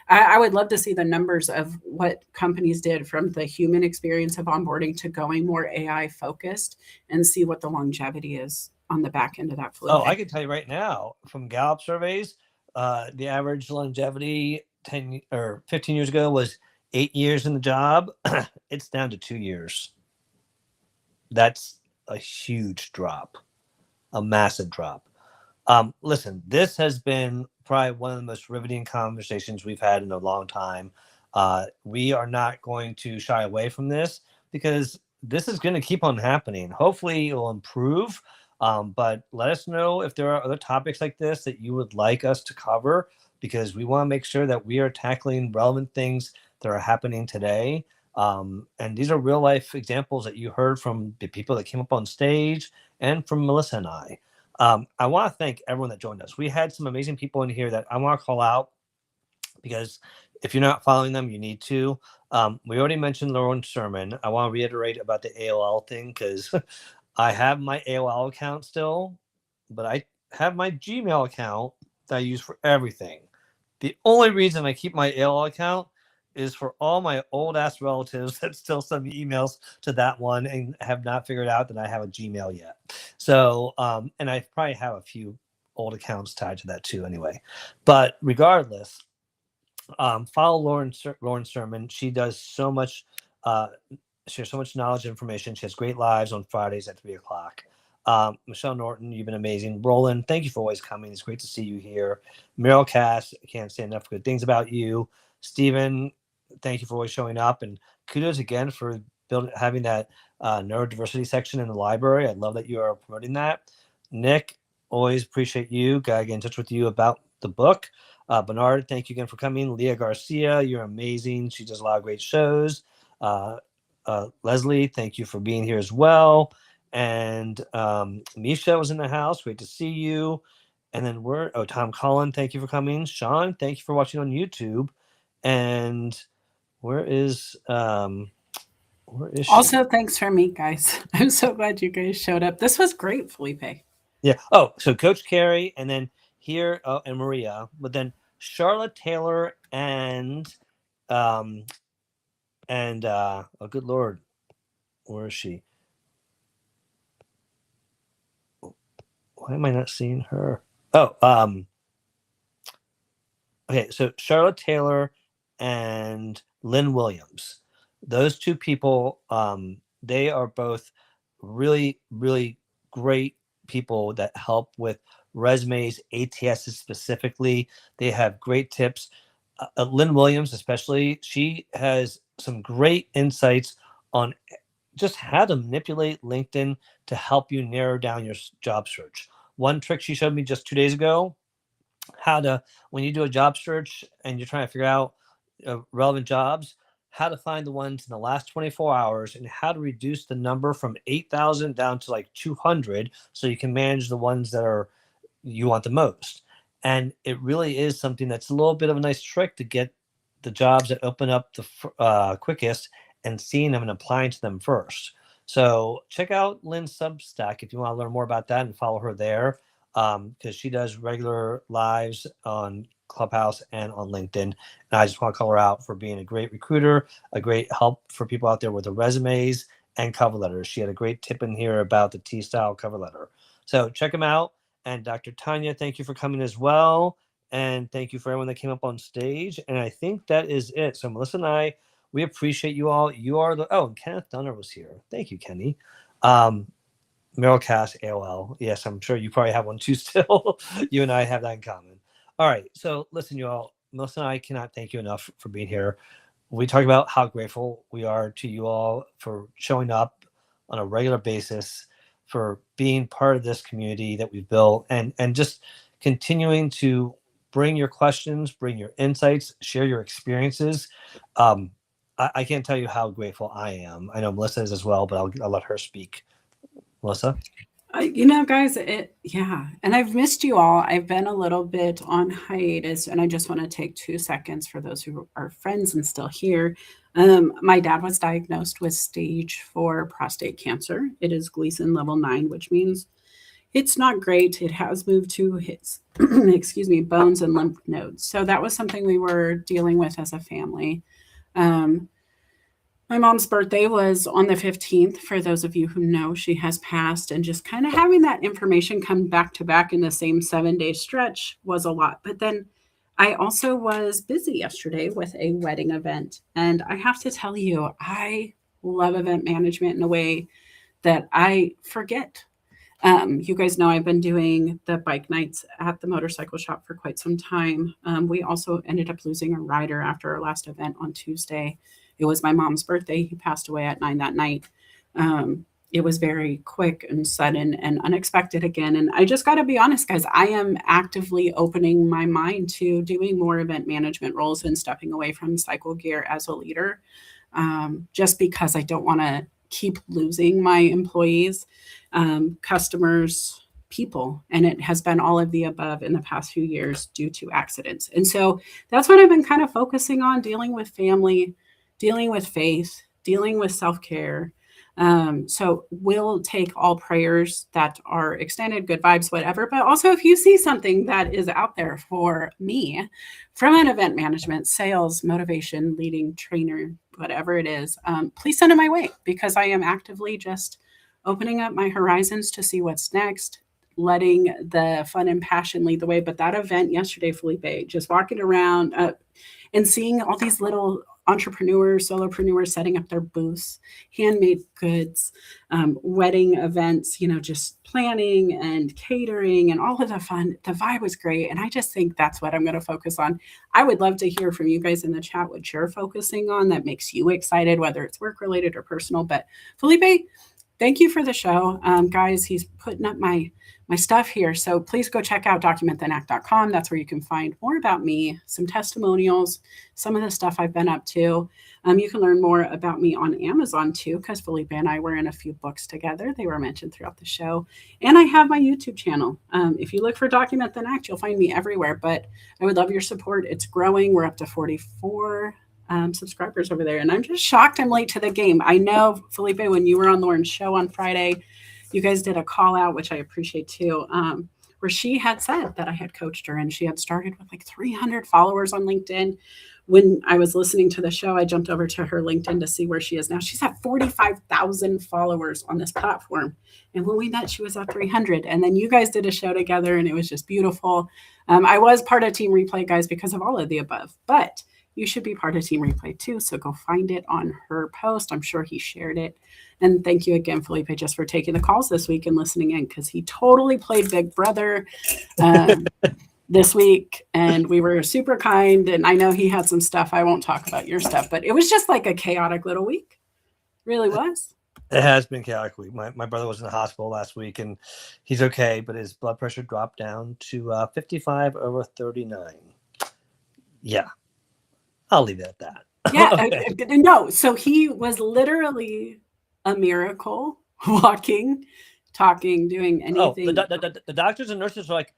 I would love to see the numbers of what companies did from the human experience of onboarding to going more AI focused, and see what the longevity is on the back end of that flow. Oh, I can tell you right now from Gallup surveys, the average longevity 10 or 15 years ago was 8 years in the job. It's down to 2 years. That's a huge drop, a massive drop. Listen, this has been probably one of the most riveting conversations we've had in a long time. We are not going to shy away from this, because this is going to keep on happening. Hopefully it will improve. But let us know if there are other topics like this that you would like us to cover, because we want to make sure that we are tackling relevant things that are happening today. And these are real life examples that you heard from the people that came up on stage and from Melissa and I. I want to thank everyone that joined us. We had some amazing people in here that I want to call out. because if you're not following them, you need to. We already mentioned Lauren Sermon. I want to reiterate about the AOL thing because I have my AOL account still, but I have my Gmail account that I use for everything. The only reason I keep my AOL account is for all my old ass relatives that still send me emails to that one and have not figured out that I have a Gmail yet. So, and I probably have a few old accounts tied to that too anyway. But regardless, follow Lauren Sermon. She does so much. She has so much knowledge and information. She has great lives on Fridays at 3:00. Michelle Norton, you've been amazing. Roland, thank you for always coming. It's great to see you here. Meryl Cass, I can't say enough good things about you. Stephen, thank you for always showing up. And kudos again for having that neurodiversity section in the library. I love that you are promoting that. Nick, always appreciate you. Gotta get in touch with you about the book. Bernard, thank you again for coming. Leah Garcia, you're amazing. She does a lot of great shows. Leslie, thank you for being here as well. And Misha was in the house. Great to see you. And then Tom Collin, thank you for coming. Sean, thank you for watching on YouTube. And where is she? Also, thanks for me, guys. I'm so glad you guys showed up. This was great, Felipe. Yeah. Oh, so Coach Carey, and then here, and Maria, but then Charlotte Taylor and oh, good Lord, where is she? Why am I not seeing her? Oh, okay. So Charlotte Taylor and Lynn Williams, those two people, they are both really, really great people that help with resumes, ATSs specifically. They have great tips. Lynn Williams, especially, she has some great insights on just how to manipulate LinkedIn to help you narrow down your job search. One trick she showed me just 2 days ago, how to, when you do a job search and you're trying to figure out relevant jobs, how to find the ones in the last 24 hours and how to reduce the number from 8,000 down to like 200 so you can manage the ones that are you want the most. And it really is something that's a little bit of a nice trick to get the jobs that open up the quickest and seeing them and applying to them first. So check out Lynn's Substack if you want to learn more about that and follow her there, because she does regular lives on Clubhouse and on LinkedIn. And I just want to call her out for being a great recruiter, a great help for people out there with the resumes and cover letters. She had a great tip in here about the T-style cover letter. So check them out. And Dr. Tanya, thank you for coming as well. And thank you for everyone that came up on stage. And I think that is it. So Melissa and I, we appreciate you all. You are the, oh, and Kenneth Dunner was here. Thank you, Kenny. Meryl Cass, AOL. Yes, I'm sure you probably have one too still. You and I have that in common. All right. So listen, you all, Melissa and I cannot thank you enough for being here. We talk about how grateful we are to you all for showing up on a regular basis, for being part of this community that we've built, and just continuing to bring your questions, bring your insights, share your experiences. I can't tell you how grateful I am. I know Melissa is as well, but I'll let her speak. Melissa? Guys, and I've missed you all. I've been a little bit on hiatus, and I just want to take 2 seconds for those who are friends and still here. My dad was diagnosed with stage 4 prostate cancer. It is Gleason level 9, which means it's not great. It has moved to his, bones and lymph nodes. So that was something we were dealing with as a family. My mom's birthday was on the 15th. For those of you who know, she has passed, and just kind of having that information come back to back in the same 7-day stretch was a lot. But then I also was busy yesterday with a wedding event. And I have to tell you, I love event management in a way that I forget. You guys know I've been doing the bike nights at the motorcycle shop for quite some time. We also ended up losing a rider after our last event on Tuesday. It was my mom's birthday. He passed away at 9 that night. It was very quick and sudden and unexpected again. And I just got to be honest, guys, I am actively opening my mind to doing more event management roles and stepping away from cycle gear as a leader, just because I don't want to keep losing my employees, customers, people, and it has been all of the above in the past few years due to accidents. And so that's what I've been kind of focusing on, dealing with family, dealing with faith, dealing with self-care. So we'll take all prayers that are extended, good vibes, whatever. But also, if you see something that is out there for me from an event management, sales, motivation, leading, trainer, whatever it is, please send it my way, because I am actively just opening up my horizons to see what's next, letting the fun and passion lead the way. But that event yesterday, Felipe, just walking around and seeing all these little entrepreneurs, solopreneurs setting up their booths, handmade goods, wedding events, just planning and catering and all of the fun. The vibe was great. And I just think that's what I'm going to focus on. I would love to hear from you guys in the chat what you're focusing on that makes you excited, whether it's work related or personal. But Felipe, thank you for the show. Guys, he's putting up my stuff here. So please go check out documentthenAct.com. That's where you can find more about me, some testimonials, some of the stuff I've been up to. You can learn more about me on Amazon too, because Felipe and I were in a few books together. They were mentioned throughout the show. And I have my YouTube channel. If you look for Document Then Act, you'll find me everywhere. But I would love your support. It's growing. We're up to 44 subscribers over there. And I'm just shocked I'm late to the game. I know, Felipe, when you were on Lauren's show on Friday, you guys did a call out, which I appreciate too, where she had said that I had coached her, and she had started with like 300 followers on LinkedIn. When I was listening to the show, I jumped over to her LinkedIn to see where she is now. She's at 45,000 followers on this platform. And when we met, she was at 300. And then you guys did a show together, and it was just beautiful. I was part of Team Replay, guys, because of all of the above. But you should be part of Team Replay too. So go find it on her post. I'm sure he shared it. And thank you again, Felipe, just for taking the calls this week and listening in, because he totally played Big Brother this week. And we were super kind. And I know he had some stuff. I won't talk about your stuff, but it was just like a chaotic little week. Really was. It has been chaotic week. My brother was in the hospital last week, and he's okay, but his blood pressure dropped down to 55/39. Yeah. I'll leave it at that. Yeah. Okay. No. So he was literally a miracle, walking, talking, doing anything. The doctors and nurses were like,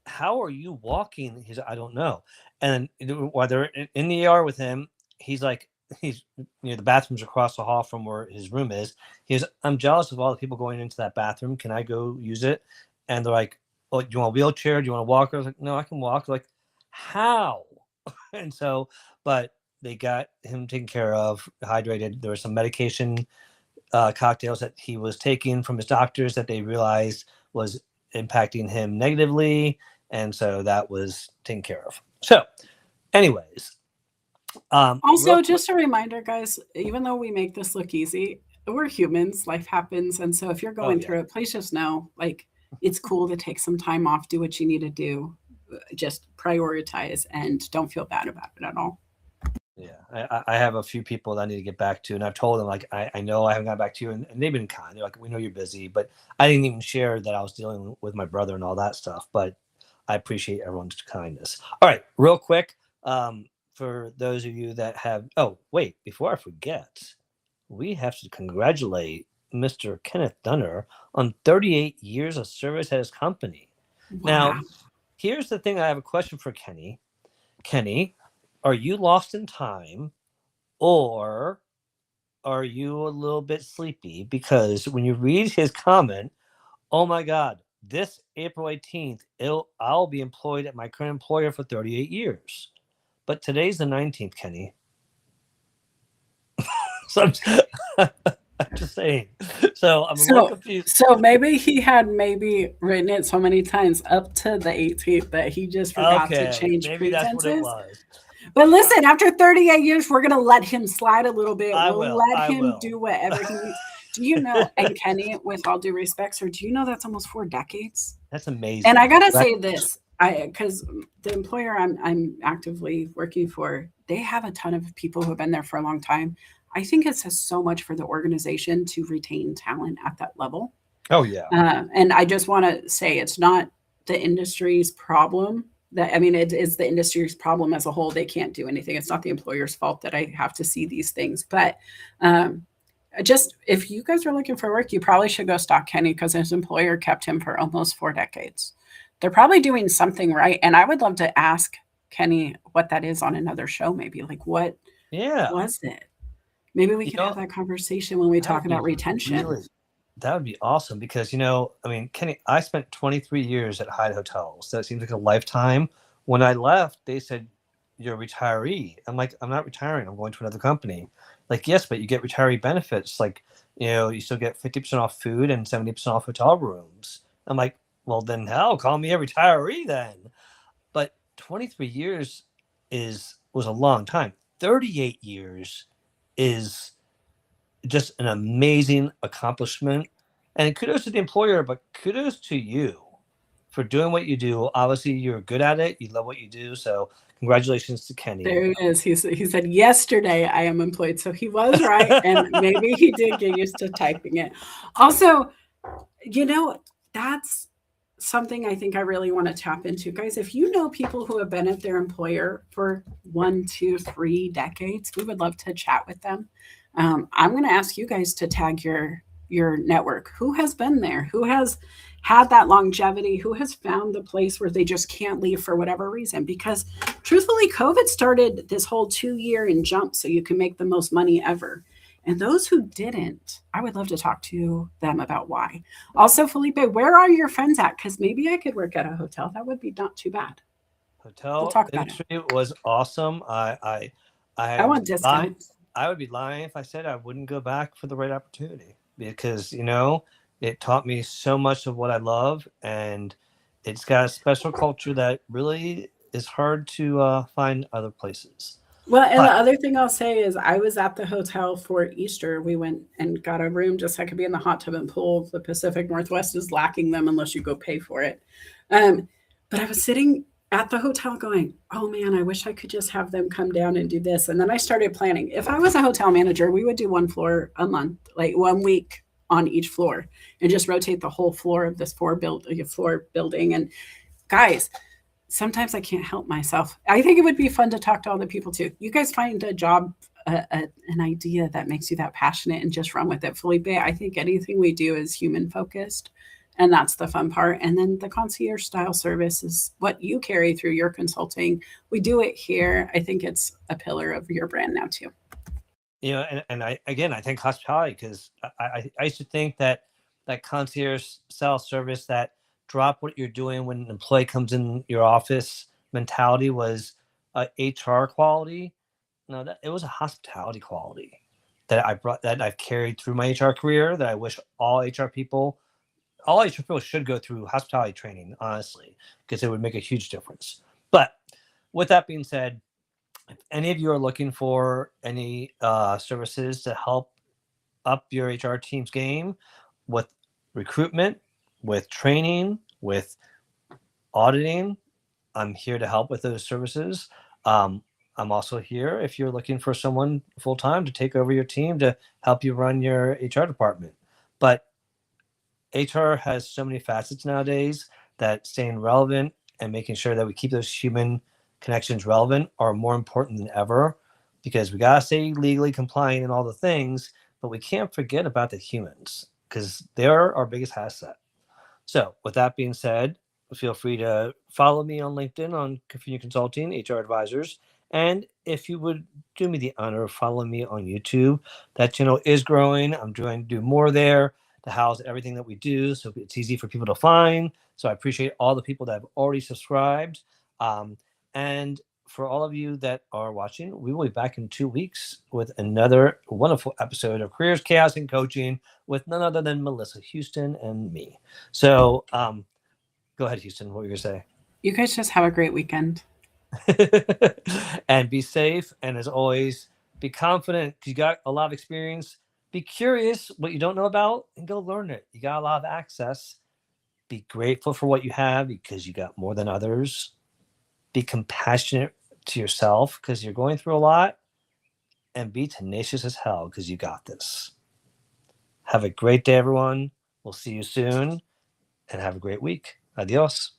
how are you walking? He's like, I don't know. And while they're in the ER with him, he's like, the bathroom's across the hall from where his room is. He's, I'm jealous of all the people going into that bathroom. Can I go use it? And they're like, oh, do you want a wheelchair? Do you want a walker? I was like, no, I can walk. They're like, how? And so, but they got him taken care of, hydrated. There was some medication cocktails that he was taking from his doctors that they realized was impacting him negatively. And so that was taken care of. So anyways. Also, just a reminder, guys, even though we make this look easy, we're humans, life happens. And so if you're going through it, please just know, like, it's cool to take some time off, do what you need to do, just prioritize, and don't feel bad about it at all. Yeah, I have a few people that I need to get back to, and I've told them, like, I know I haven't got back to you, and they've been kind. They're like, we know you're busy, but I didn't even share that I was dealing with my brother and all that stuff, but I appreciate everyone's kindness. All right, real quick, for those of you that have, oh, wait, before I forget, we have to congratulate Mr. Kenneth Dunner on 38 years of service at his company. Wow. Now, here's the thing. I have a question for Kenny. Kenny, are you lost in time, or are you a little bit sleepy? Because when you read his comment, oh my God, this April 18th, I'll be employed at my current employer for 38 years. But today's the 19th, Kenny. So I'm just saying. So I'm a little confused. So maybe he had written it so many times up to the 18th that he just forgot to change maybe pretenses. That's what it was. But listen, after 38 years, we're going to let him slide a little bit. We'll let him do whatever he needs. Do you know, and Kenny, with all due respect, sir, do you know that's almost 4 decades? That's amazing. And I got to say this, because the employer I'm actively working for, they have a ton of people who have been there for a long time. I think it says so much for the organization to retain talent at that level. Oh, yeah. And I just want to say it's not the industry's problem. It is the industry's problem as a whole. They can't do anything. It's not the employer's fault that I have to see these things. But just if you guys are looking for work, you probably should go stalk Kenny because his employer kept him for almost 4 decades. They're probably doing something right. And I would love to ask Kenny what that is on another show, maybe. Like, what was it? Maybe we can have that conversation when we talk about retention. Really, that would be awesome because, I mean, Kenny, I spent 23 years at Hyatt Hotels. That seems like a lifetime. When I left, they said, you're a retiree. I'm like, I'm not retiring. I'm going to another company. Like, yes, but you get retiree benefits. Like, you still get 50% off food and 70% off hotel rooms. I'm like, well, then hell, call me a retiree then. But 23 years was a long time. 38 years is just an amazing accomplishment. And kudos to the employer, but kudos to you for doing what you do. Obviously, you're good at it. You love what you do. So congratulations to Kenny. There he is. He said, yesterday I am employed. So he was right. And maybe he did get used to typing it. Also, that's something I think I really want to tap into. Guys, if you know people who have been at their employer for 1, 2, 3 decades, we would love to chat with them. I'm going to ask you guys to tag your network. Who has been there? Who has had that longevity? Who has found the place where they just can't leave for whatever reason? Because truthfully, COVID started this whole 2-year in jump so you can make the most money ever. And those who didn't, I would love to talk to them about why. Also, Felipe, where are your friends at? Because maybe I could work at a hotel. That would be not too bad. Hotel industry was awesome. I want discounts. I would be lying if I said I wouldn't go back for the right opportunity because, it taught me so much of what I love, and it's got a special culture that really is hard to find other places. Well, and the other thing I'll say is I was at the hotel for Easter. We went and got a room just so I could be in the hot tub and pool. The Pacific Northwest is lacking them unless you go pay for it. But I was sitting at the hotel going, oh man, I wish I could just have them come down and do this. And then I started planning. If I was a hotel manager, we would do 1 floor a month, like 1 week on each floor, and just rotate the whole floor of this floor building. And guys, sometimes I can't help myself. I think it would be fun to talk to all the people too. You guys find a job, an idea that makes you that passionate and just run with it. Felipe, I think anything we do is human focused, and that's the fun part. And then the concierge style service is what you carry through your consulting. We do it here. I think it's a pillar of your brand now too. And I think hospitality, because I used to think that concierge style service, that drop what you're doing when an employee comes in your office mentality was HR quality. No, it was a hospitality quality that I've carried through my HR career, that I wish all HR people should go through hospitality training, honestly, because it would make a huge difference. But with that being said, if any of you are looking for any services to help up your HR team's game with recruitment, with training, with auditing, I'm here to help with those services. I'm also here if you're looking for someone full-time to take over your team to help you run your HR department. But HR has so many facets nowadays that staying relevant and making sure that we keep those human connections relevant are more important than ever, because we got to stay legally compliant and all the things, but we can't forget about the humans because they're our biggest asset. So with that being said, feel free to follow me on LinkedIn on Convenient Consulting, HR Advisors. And if you would do me the honor of following me on YouTube, that channel is growing. I'm trying to do more there to house everything that we do, so it's easy for people to find. So I appreciate all the people that have already subscribed. And for all of you that are watching, we will be back in 2 weeks with another wonderful episode of Careers, Chaos, and Coaching with none other than Melissa Houston and me. So go ahead, Houston. What were you going to say? You guys just have a great weekend. And be safe. And as always, be confident because you got a lot of experience. Be curious what you don't know about and go learn it. You got a lot of access. Be grateful for what you have because you got more than others. Be compassionate to yourself because you're going through a lot, and be tenacious as hell because you got this. Have a great day, everyone. We'll see you soon, and have a great week. Adios.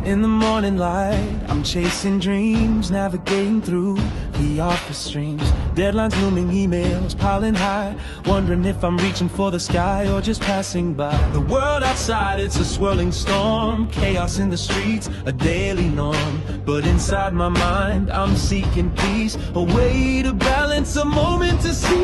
In the morning light, I'm chasing dreams, navigating through the office streams. Deadlines looming, emails piling high, wondering if I'm reaching for the sky or just passing by. The world outside, it's a swirling storm, chaos in the streets, a daily norm. But inside my mind, I'm seeking peace, a way to balance, a moment to seize.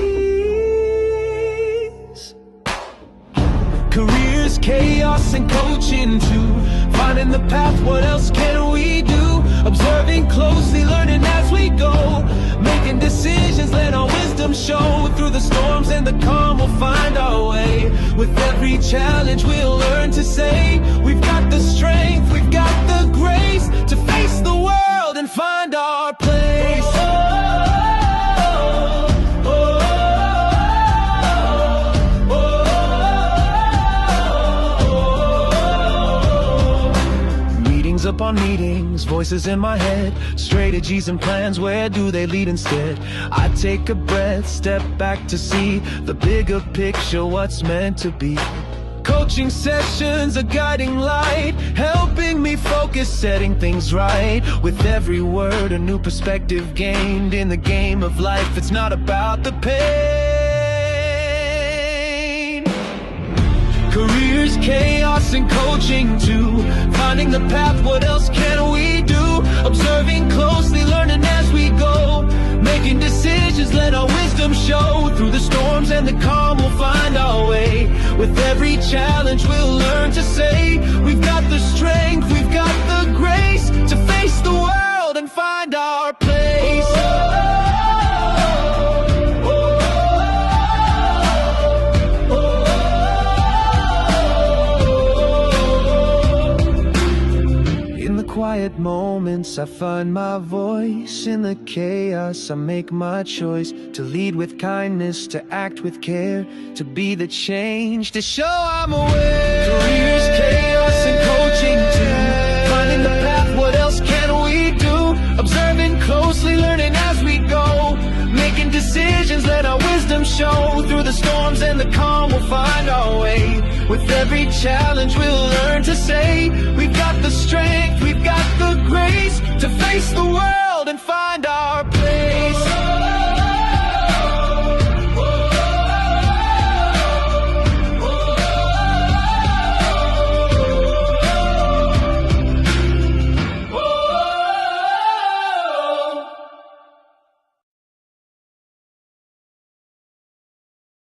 Careers, chaos, and coaching too. Finding the path, what else can we do? Observing closely, learning as we go. Making decisions, let our wisdom show. Through the storms and the calm, we'll find our way. With every challenge, we'll learn to say, we've got the strength, we've got the grace to face the world and find our place. Upon meetings, voices in my head, strategies and plans, where do they lead instead? I take a breath, step back to see the bigger picture, what's meant to be. Coaching sessions, a guiding light, helping me focus, setting things right. With every word, a new perspective gained. In the game of life, it's not about the pain. Careers, chaos, and coaching too. Finding the path, what else can we do? Observing closely, learning as we go. Making decisions, let our wisdom show. Through the storms and the calm, we'll find our way. With every challenge, we'll learn to say, we've got the strength, we've got the grace to face the world and find our place. Quiet moments, I find my voice. In the chaos, I make my choice to lead with kindness, to act with care, to be the change, to show I'm aware. Careers, chaos, and coaching too. Finding the path, what else can we do? Observing closely, learning as we go. Making decisions, let our wisdom show. Through the storms and the calm, we'll find our way. With every challenge, we'll learn to say, we've got the strength, we've got the grace to face the world and find our place.